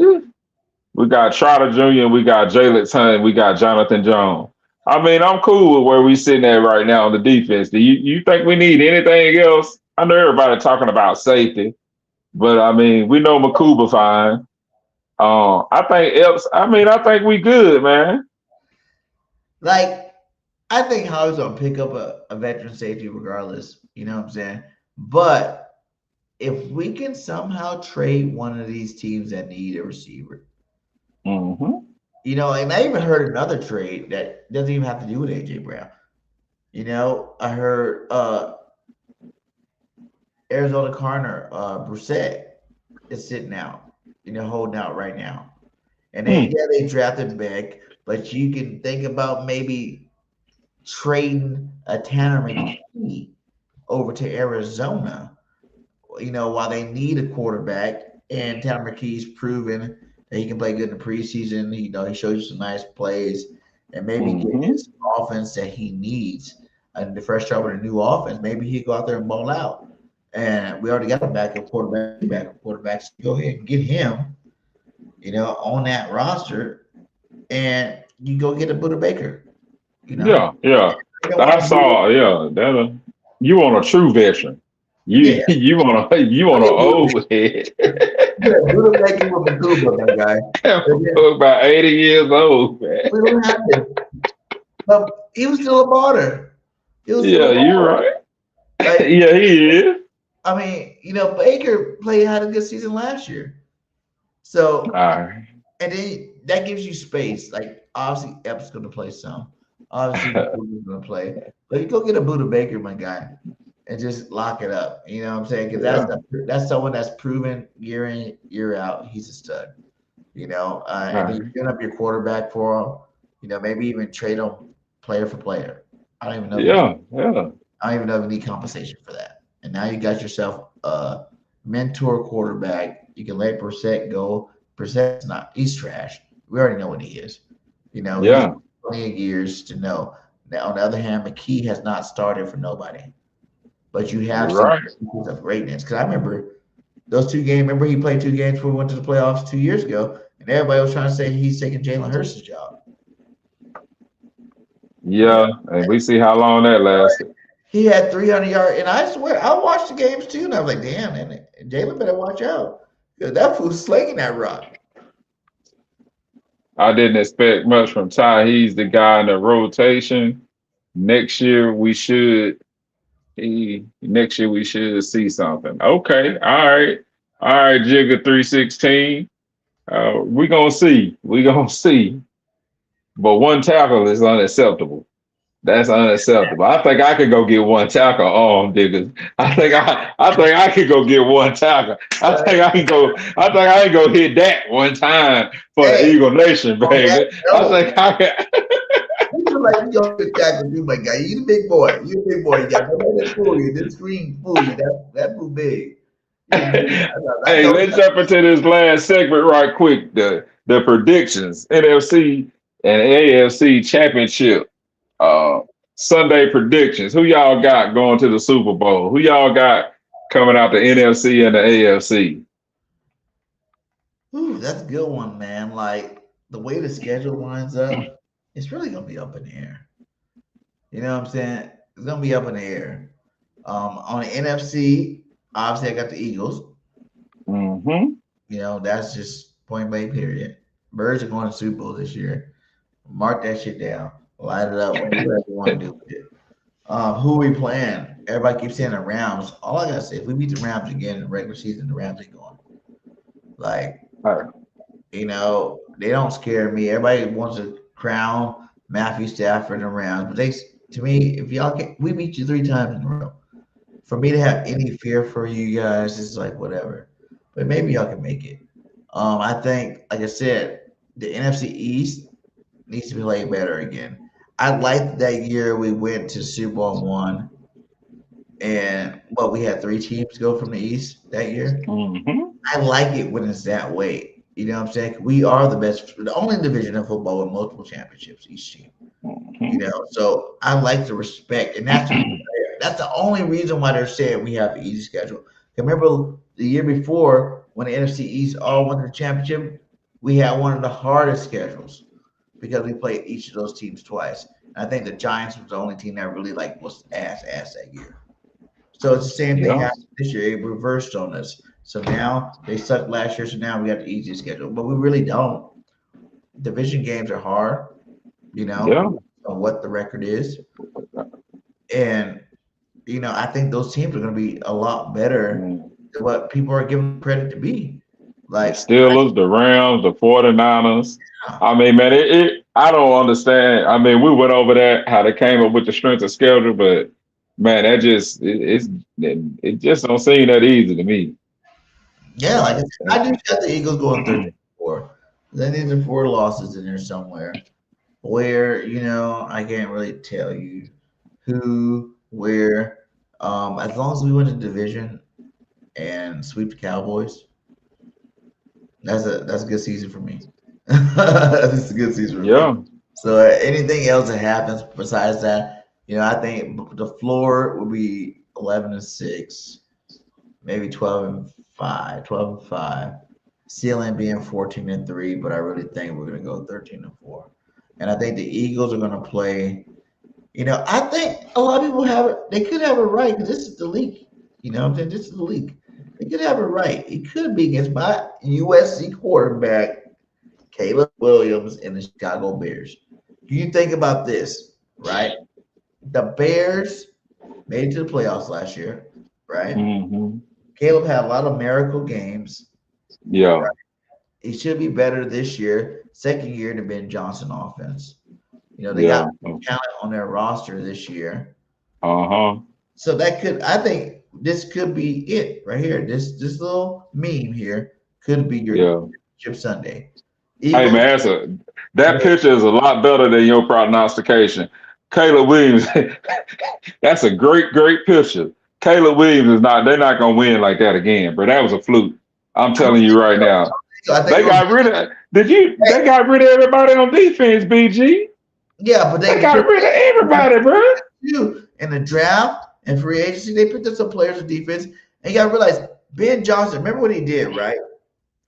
We got Trotter Jr., we got Jalen Hunt, we got Jonathan Jones. I mean, I'm cool with where we sitting at right now on the defense. Do you think we need anything else? I know everybody talking about safety, but I mean, we know Makuba fine. I think we good, man. Like, I think Howard's gonna pick up a veteran safety regardless. You know what I'm saying? But if we can somehow trade one of these teams that need a receiver, and I even heard another trade that doesn't even have to do with A.J. Brown. I heard Arizona Cardinal Brissett is sitting out, holding out right now. And they drafted Beck, but you can think about maybe trading a Tanner McKee over to Arizona, while they need a quarterback. And Tanner McKee's proven that he can play good in the preseason. He shows you some nice plays and maybe get his offense that he needs. And the fresh start with a new offense, maybe he'll go out there and ball out. And we already got a backup quarterback. So go ahead and get him, on that roster. And you go get a Buda Baker. Yeah. I saw, that you want a true veteran. You want an old head. Buda Baker with Makuba, my guy. About 80 years old, man. We don't have to. But he was still a martyr. You're right. Like, yeah, he is. I mean, Baker had a good season last year. So, and then that gives you space. Like, obviously, Epps going to play some. Obviously, Buda's going to play. But you go get a Buda Baker, my guy, and just lock it up. You know what I'm saying? Because that's someone that's proven year in, year out. He's a stud. And then you get up your quarterback for him. Maybe even trade him player for player. I don't even know. I don't even know if you need compensation for that. And now you got yourself a mentor quarterback. You can let Brissett go. Brissett's he's trash. We already know what he is. He has plenty of years to know. Now, on the other hand, McKee has not started for nobody. But you have some of greatness. Because I remember those 2 games. Remember he played 2 games before we went to the playoffs 2 years ago. and everybody was trying to say he's taking Jalen Hurts' job. Yeah, and we see how long that lasted. He had 300 yards, and I swear I watched the games too, and I was like, damn, and Jalen better watch out because that fool's slinging that rock. I didn't expect much from Ty. He's the guy in the rotation. Next year we should see something. Okay, all right, Jigga 316. We gonna see. But one tackle is unacceptable. That's unacceptable. I think I could go get one tackle on Diggers. I think I could go get one tackle. I think I can go hit that one time for the Eagle Nation, baby. I think I can. You like you go get tackle, you my guy. You the big boy. You the big boy. You got nobody to fool you. This screen fool you. That too big. Hey, let's jump into this last segment right quick. The predictions, NFC and AFC championship. Sunday predictions. Who y'all got going to the Super Bowl? Who y'all got coming out the NFC and the AFC? Ooh, that's a good one, man. Like the way the schedule lines up, it's really gonna be up in the air. You know what I'm saying? It's gonna be up in the air. On the NFC, obviously I got the Eagles. Mm-hmm. You know, that's just point blank period. Birds are going to Super Bowl this year. Mark that shit down. Light it up. Whatever you want to do with it. Who we playing? Everybody keeps saying the Rams. All I gotta say, if we beat the Rams again in the regular season, the Rams ain't going. Like, you know, they don't scare me. Everybody wants to crown Matthew Stafford and the Rams, but to me, if y'all we beat you 3 times in a row. For me to have any fear for you guys is like whatever. But maybe y'all can make it. I think, like I said, the NFC East needs to be played better again. I liked that year we went to Super Bowl and won, and we had 3 teams go from the East that year. Mm-hmm. I like it when it's that way. You know what I'm saying? We are the only division of football with multiple championships each team. Mm-hmm. You know, so I like the respect, and that's the only reason why they're saying we have the easy schedule. Remember the year before when the NFC East all won the championship, we had one of the hardest schedules because we played each of those teams twice. And I think the Giants was the only team that really was ass that year. So it's the same thing happened this year. It reversed on us. So now they sucked last year. So now we got the easiest schedule, but we really don't. Division games are hard, you know, on what the record is. And, you know, I think those teams are going to be a lot better than what people are giving credit to be. Like the Steelers, the Rams, the 49ers. I mean, man, I don't understand. I mean, we went over that, how they came up with the strength of schedule, but man, that just it just don't seem that easy to me. Yeah, like I do got the Eagles going 13-4. Then there's the 4 losses in there somewhere where, you know, I can't really tell you who, where. As long as we win the division and sweep the Cowboys, that's a good season for me. That's a good season for me. So anything else that happens besides that, you know, I think the floor will be 11-6, maybe 12-5. Ceiling being 14-3, but I really think we're gonna go 13-4. And I think the Eagles are gonna play. You know, I think a lot of people have it. They could have it right because this is the league. You know what I'm saying? This is the league. They could have it right. It could be against my USC quarterback, Caleb Williams, and the Chicago Bears. You think about this, right? The Bears made it to the playoffs last year, right? Mm-hmm. Caleb had a lot of miracle games. Yeah. Right? He should be better this year. Second year in the Ben Johnson offense. You know, they got talent on their roster this year. So that I think this could be it right here. This little meme here could be your Chip Sunday. Eagles, hey man, that picture is a lot better than your prognostication. Caleb Williams, that's a great picture. Caleb Williams they're not gonna win like that again, bro. That was a fluke. I'm telling you right now. They got rid of everybody on defense, BG. Yeah, but they got rid of everybody, bro. In the draft and free agency, they picked up some players on defense. And you got to realize, Ben Johnson, remember what he did, right?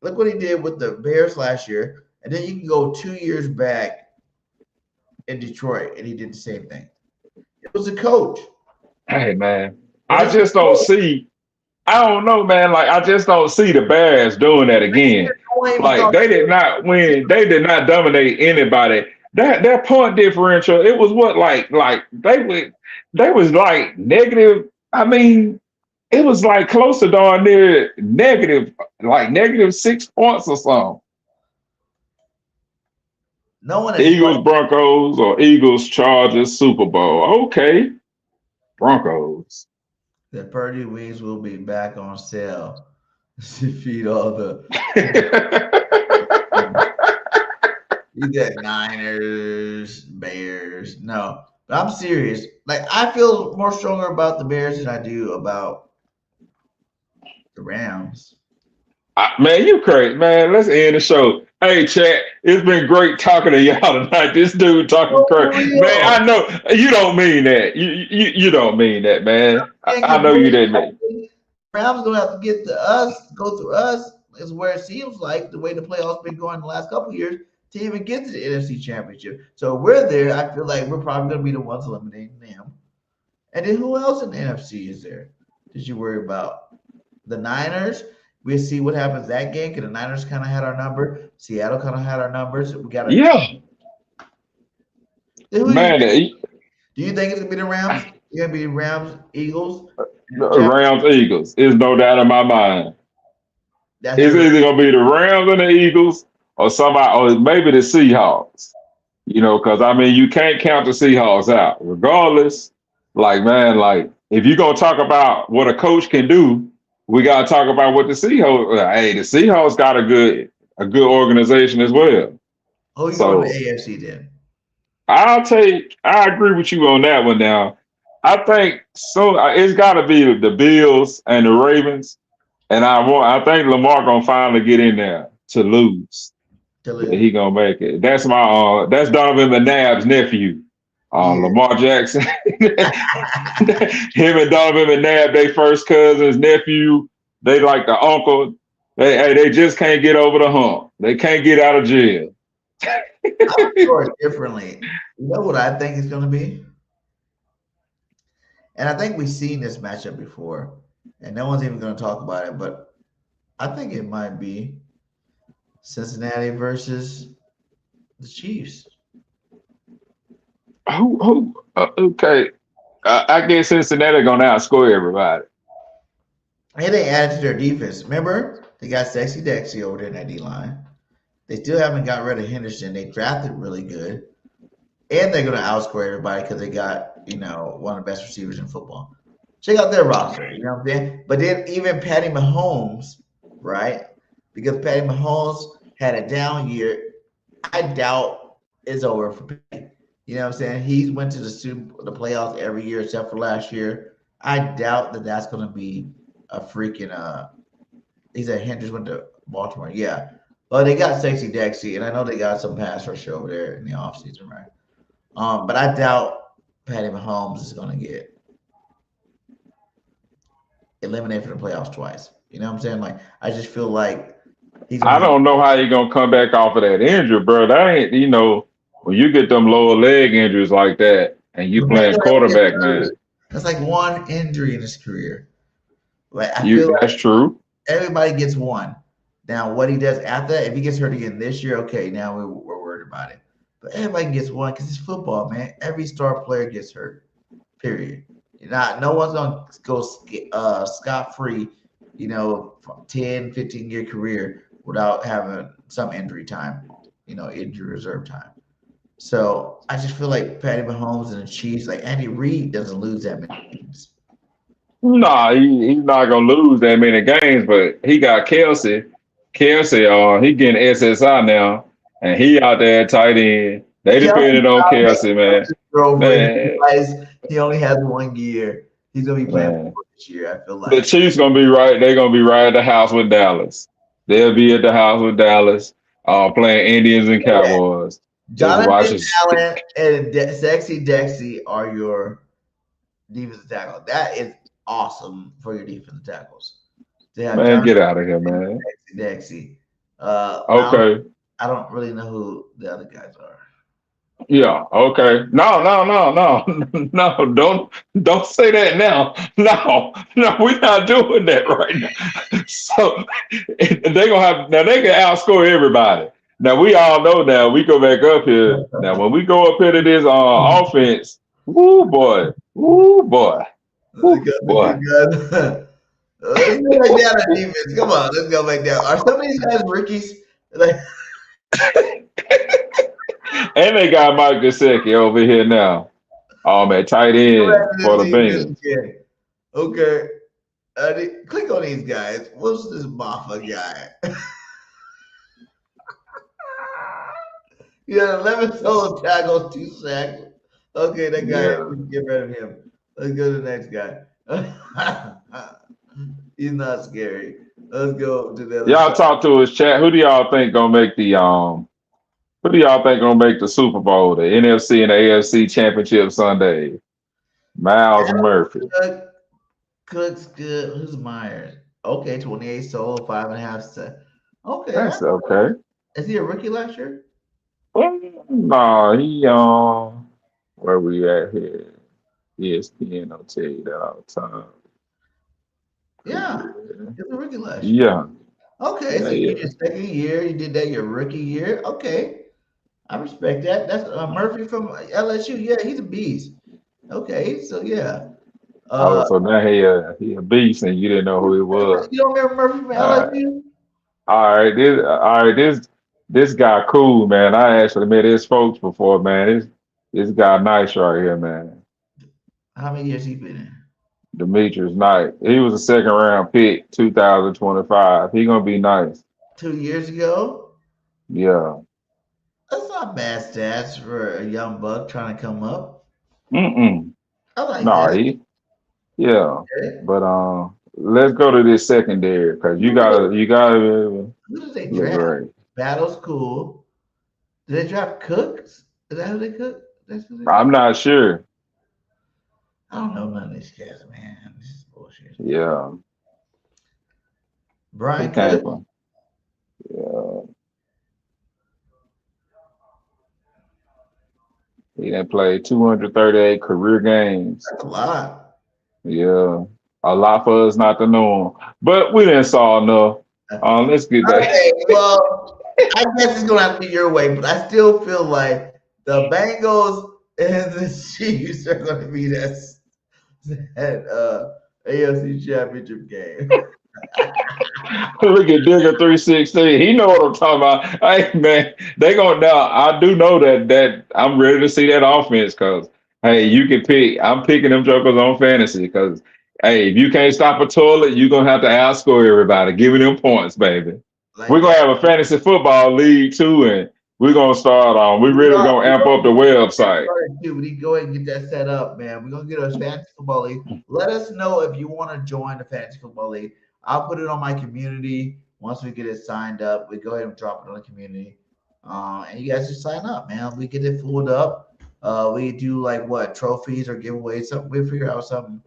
Look what he did with the Bears last year, and then you can go 2 years back in Detroit, and he did the same thing. It was a coach. Hey man, I just don't see. I don't know, man. Like I just don't see the Bears doing that again. Like they did not win. They did not dominate anybody. That point differential. It was what like they was like negative. I mean, it was like close to darn near negative, like negative 6 points or something. No one. Eagles, Broncos, or Eagles, Chargers, Super Bowl. Okay, Broncos. The Purdy wings will be back on sale to feed all the. You got Niners, Bears. No, but I'm serious. Like I feel more stronger about the Bears than I do about the Rams. Man, you crazy, man. Let's end the show. Hey, chat, it's been great talking to y'all tonight. This dude talking crazy. Man, I know you don't mean that. You don't mean that, man. I know you didn't mean. Rams gonna have to get to us, go through us. Is where it seems like the way the playoffs been going the last couple of years to even get to the NFC Championship. So we're there. I feel like we're probably gonna be the ones eliminating them. And then who else in the NFC is there? Did you worry about the Niners? We'll see what happens that game because the Niners kind of had our number. Seattle kind of had our numbers. We got Man, do you think it's gonna be the Rams? It's gonna be Rams, Eagles. Rams, Eagles. There's no doubt in my mind. It's either gonna be the Rams and the Eagles, or somebody, or maybe the Seahawks. You know, because I mean, you can't count the Seahawks out. Regardless, like man, like if you're gonna talk about what a coach can do. We gotta talk about what the Seahawks. Hey, the Seahawks got a good organization as well. Oh, you so, the AFC then? I agree with you on that one. Now, I think so. It's got to be the Bills and the Ravens, and I think Lamar gonna finally get in there to lose. He gonna make it. That's that's Donovan McNabb's nephew. Lamar Jackson, him and Donovan McNabb, they first cousins, nephew. They like the uncle. They just can't get over the hump. They can't get out of jail. Differently. You know what I think it's going to be? And I think we've seen this matchup before, and no one's even going to talk about it, but I think it might be Cincinnati versus the Chiefs. Okay. I guess Cincinnati gonna outscore everybody. And they added to their defense. Remember, they got Sexy Dexy over there in that D-line. They still haven't got rid of Henderson. They drafted really good. And they're gonna outscore everybody because they got, one of the best receivers in football. Check out their roster, you know what I'm saying? But then even Patty Mahomes, right? Because Patty Mahomes had a down year, I doubt it's over for Patty. You know what I'm saying? He's went to the playoffs every year except for last year. I doubt that that's going to be a freaking he said Hendricks went to Baltimore. Yeah. Well, they got Sexy Dexy, and I know they got some pass rush over there in the offseason, right? But I doubt Patty Mahomes is going to get eliminated from the playoffs twice. You know what I'm saying? Like, I just feel like I don't know how you're going to come back off of that injury, bro. That ain't, when you get them lower leg injuries like that and you playing quarterback, man. That's like one injury in his career. Like that's true. Everybody gets one. Now, what he does after that, if he gets hurt again this year, okay, now we're worried about it. But everybody gets one because it's football, man. Every star player gets hurt, period. No one's going to go scot-free, 10, 15-year career without having some injury time, injury reserve time. So I just feel like Patty Mahomes and the Chiefs, like Andy Reid doesn't lose that many games. Nah, he's not gonna lose that many games, but he got Kelsey. Kelsey, he getting SSI now, and he out there tight end. They depended on Kelsey, man. He only has 1 year. He's gonna be playing this year. I feel like the Chiefs gonna be right. They're gonna be right at the house with Dallas. They'll be at the house with Dallas, playing Indians and Cowboys. Jonathan Allen and Sexy Dexy are your defensive tackle. That is awesome for your defensive tackles. Man, get out of here, man. Sexy Dexy. Okay. I don't really know who the other guys are. Yeah. Okay. No. Don't say that now. No. We're not doing that right now. So they gonna have now. They can outscore everybody. Now we all know. Now we go back up here. Now when we go up here to this offense, woo boy, woo boy, woo boy. Let's go back down to defense. Come on, let's go back down. Are some of these guys rookies? Like. And they got Mike Gesicki over here now. At tight end for the Bengals. Okay. Click on these guys. What's this Maffa guy? He had 11 solo tackles, 2 sacks. Okay, that guy, get rid of him. Let's go to the next guy. He's not scary. Let's go to the other Y'all side. talk to his chat. Who do y'all think gonna make the Who do y'all think gonna make the Super Bowl, the NFC and the AFC Championship Sunday? Miles Murphy. Cook's good. Who's Myers? Okay, 28 solo, 5.5 set. Okay, That's okay. Is he a rookie last year? No, he where we at here? ESPN, I'll tell you that all the time. Yeah, he's a rookie last year. Yeah. Okay, so you your second year, you did that your rookie year. Okay, I respect that. That's Murphy from LSU. Yeah, he's a beast. Okay, so yeah. So now he a beast, and you didn't know who he was. You don't remember Murphy from LSU? All right. This guy cool, man. I actually met his folks before, man. This guy nice right here, man. How many years he been in? Demetrius Knight. He was a second round pick, 2025. He gonna be nice. 2 years ago? Yeah. That's not bad stats for a young buck trying to come up. I like that. Okay. But let's go to this secondary because you gotta who did they draft? Right. Battle's cool. Did they draft Cooks? Is that who they cook? I'm not sure. I don't know none of these guys, man. This is bullshit. Yeah. Brian Cook. Yeah. He didn't play 238 career games. That's a lot. Yeah. A lot for us not to know him. But we didn't saw enough. Let's get that. Okay, well, I guess it's going to have to be your way, but I still feel like the Bengals and the Chiefs are going to be that AFC Championship game. Look at Digger 316. He know what I'm talking about. Hey man, they gonna now. I do know that I'm ready to see that offense because hey, you can pick. I'm picking them jokers on fantasy because hey, if you can't stop a toilet, you're gonna have to outscore everybody. Give me them points, baby. We're gonna have a fantasy football league too, and we're gonna start on. We're really gonna amp up the website. We need to go ahead and get that set up, man. We're gonna get a fantasy football league. Let us know if you want to join the fantasy football league. I'll put it on my community. Once we get it signed up, we go ahead and drop it on the community. And you guys just sign up, man. We get it filled up. We do like trophies or giveaways. Something we figure out something,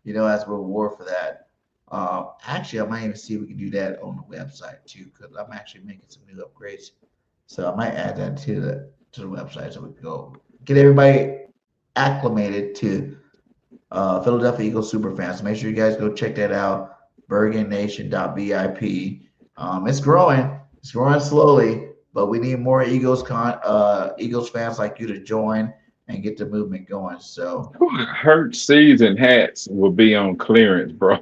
as a reward for that. Actually, I might even see if we can do that on the website too, because I'm actually making some new upgrades. So I might add that to the website so we can go get everybody acclimated to Philadelphia Eagles superfans. Make sure you guys go check that out. BirdGangNation.vip. It's growing. It's growing slowly, but we need more Eagles fans like you to join and get the movement going. So Hurts season hats will be on clearance, bro.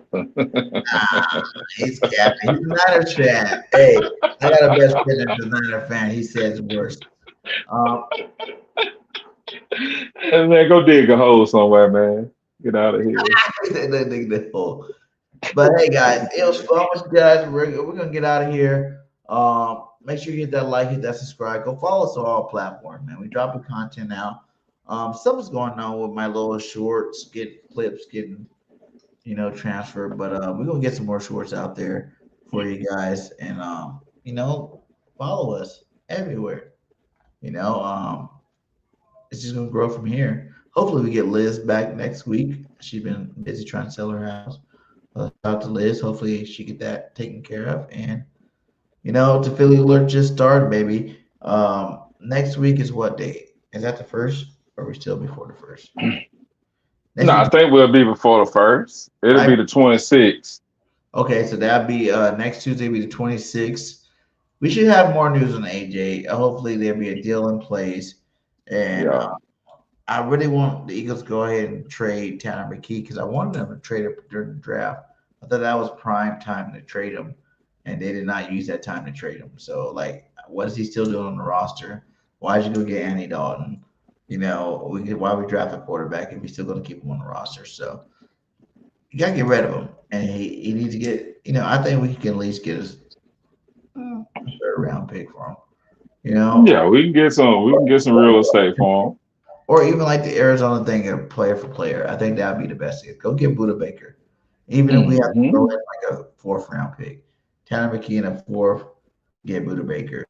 He's capping. He's a Niners fan. Hey, I got a best friend that's a Niner fan. He says worse. And man, go dig a hole somewhere, man. Get out of here. Dig the hole. But hey, guys, it was fun with you guys. We're gonna get out of here. Make sure you hit that like, hit that subscribe. Go follow us on all platforms, man. We dropping content now. Something's going on with my little shorts, clips getting, transferred. But we're gonna get some more shorts out there for you guys, and follow us everywhere. It's just gonna grow from here. Hopefully, we get Liz back next week. She's been busy trying to sell her house. Talk to Liz. Hopefully, she get that taken care of, and The Philly Alert just started, baby. Next week is what date? Is that the first? Or are we still before the first? No, I think we'll be before the first. It'll be the 26th. Okay, so that'll be next Tuesday, be the 26th. We should have more news on AJ. Hopefully, there'll be a deal in place. And I really want the Eagles to go ahead and trade Tanner McKee because I wanted them to trade him during the draft. I thought that was prime time to trade him, and they did not use that time to trade him. So, what is he still doing on the roster? Why did you go get Andy Dalton? Why we draft a quarterback if we're still going to keep him on the roster? So, you got to get rid of him. And he needs to get, I think we can at least get a third round pick for him. Yeah, we can get some real estate for him. Or even like the Arizona thing of player for player. I think that would be the best thing. Go get Buda Baker. Even if we have to throw in like a 4th round pick. Tanner McKee in a 4th, get Buda Baker.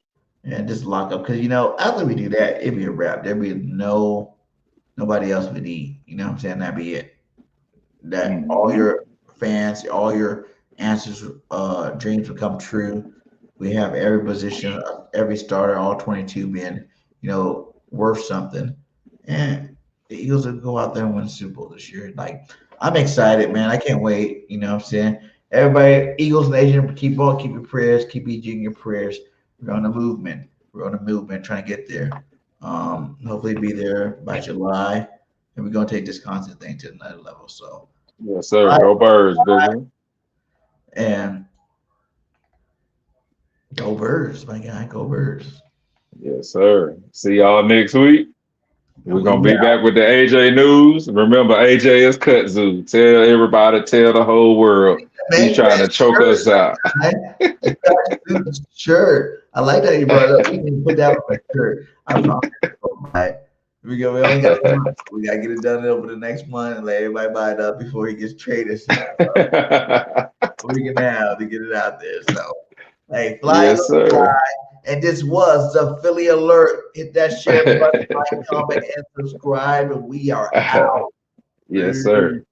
And just lock up. Because, after we do that, it'd be a wrap. There'd be nobody else we need. You know what I'm saying? That'd be it. That all your fans, all your answers, dreams will come true. We have every position, every starter, all 22 being, worth something. And the Eagles will go out there and win the Super Bowl this year. I'm excited, man. I can't wait. You know what I'm saying? Everybody, Eagles Nation, keep your prayers, keep EG in your prayers. We're on a movement. Trying to get there. Hopefully be there by July. And we're going to take this content thing to another level. So, yes, sir. Go Birds, baby. And go Birds, my guy. Go Birds. Yes, sir. See y'all next week. We're going to be back with the AJ news. Remember, AJ is Kudzu. Tell everybody, tell the whole world. He's trying to choke us out. Sure. I like that you brought it up. You can put that on my shirt. I'm not right. We only got a month. We got to get it done over the next month and let everybody buy it up before he gets traded. So, we can have to get it out there. So, hey, fly, fly. And this was the Philly Alert. Hit that share button, like, comment, and subscribe. And we are out. Yes, sir.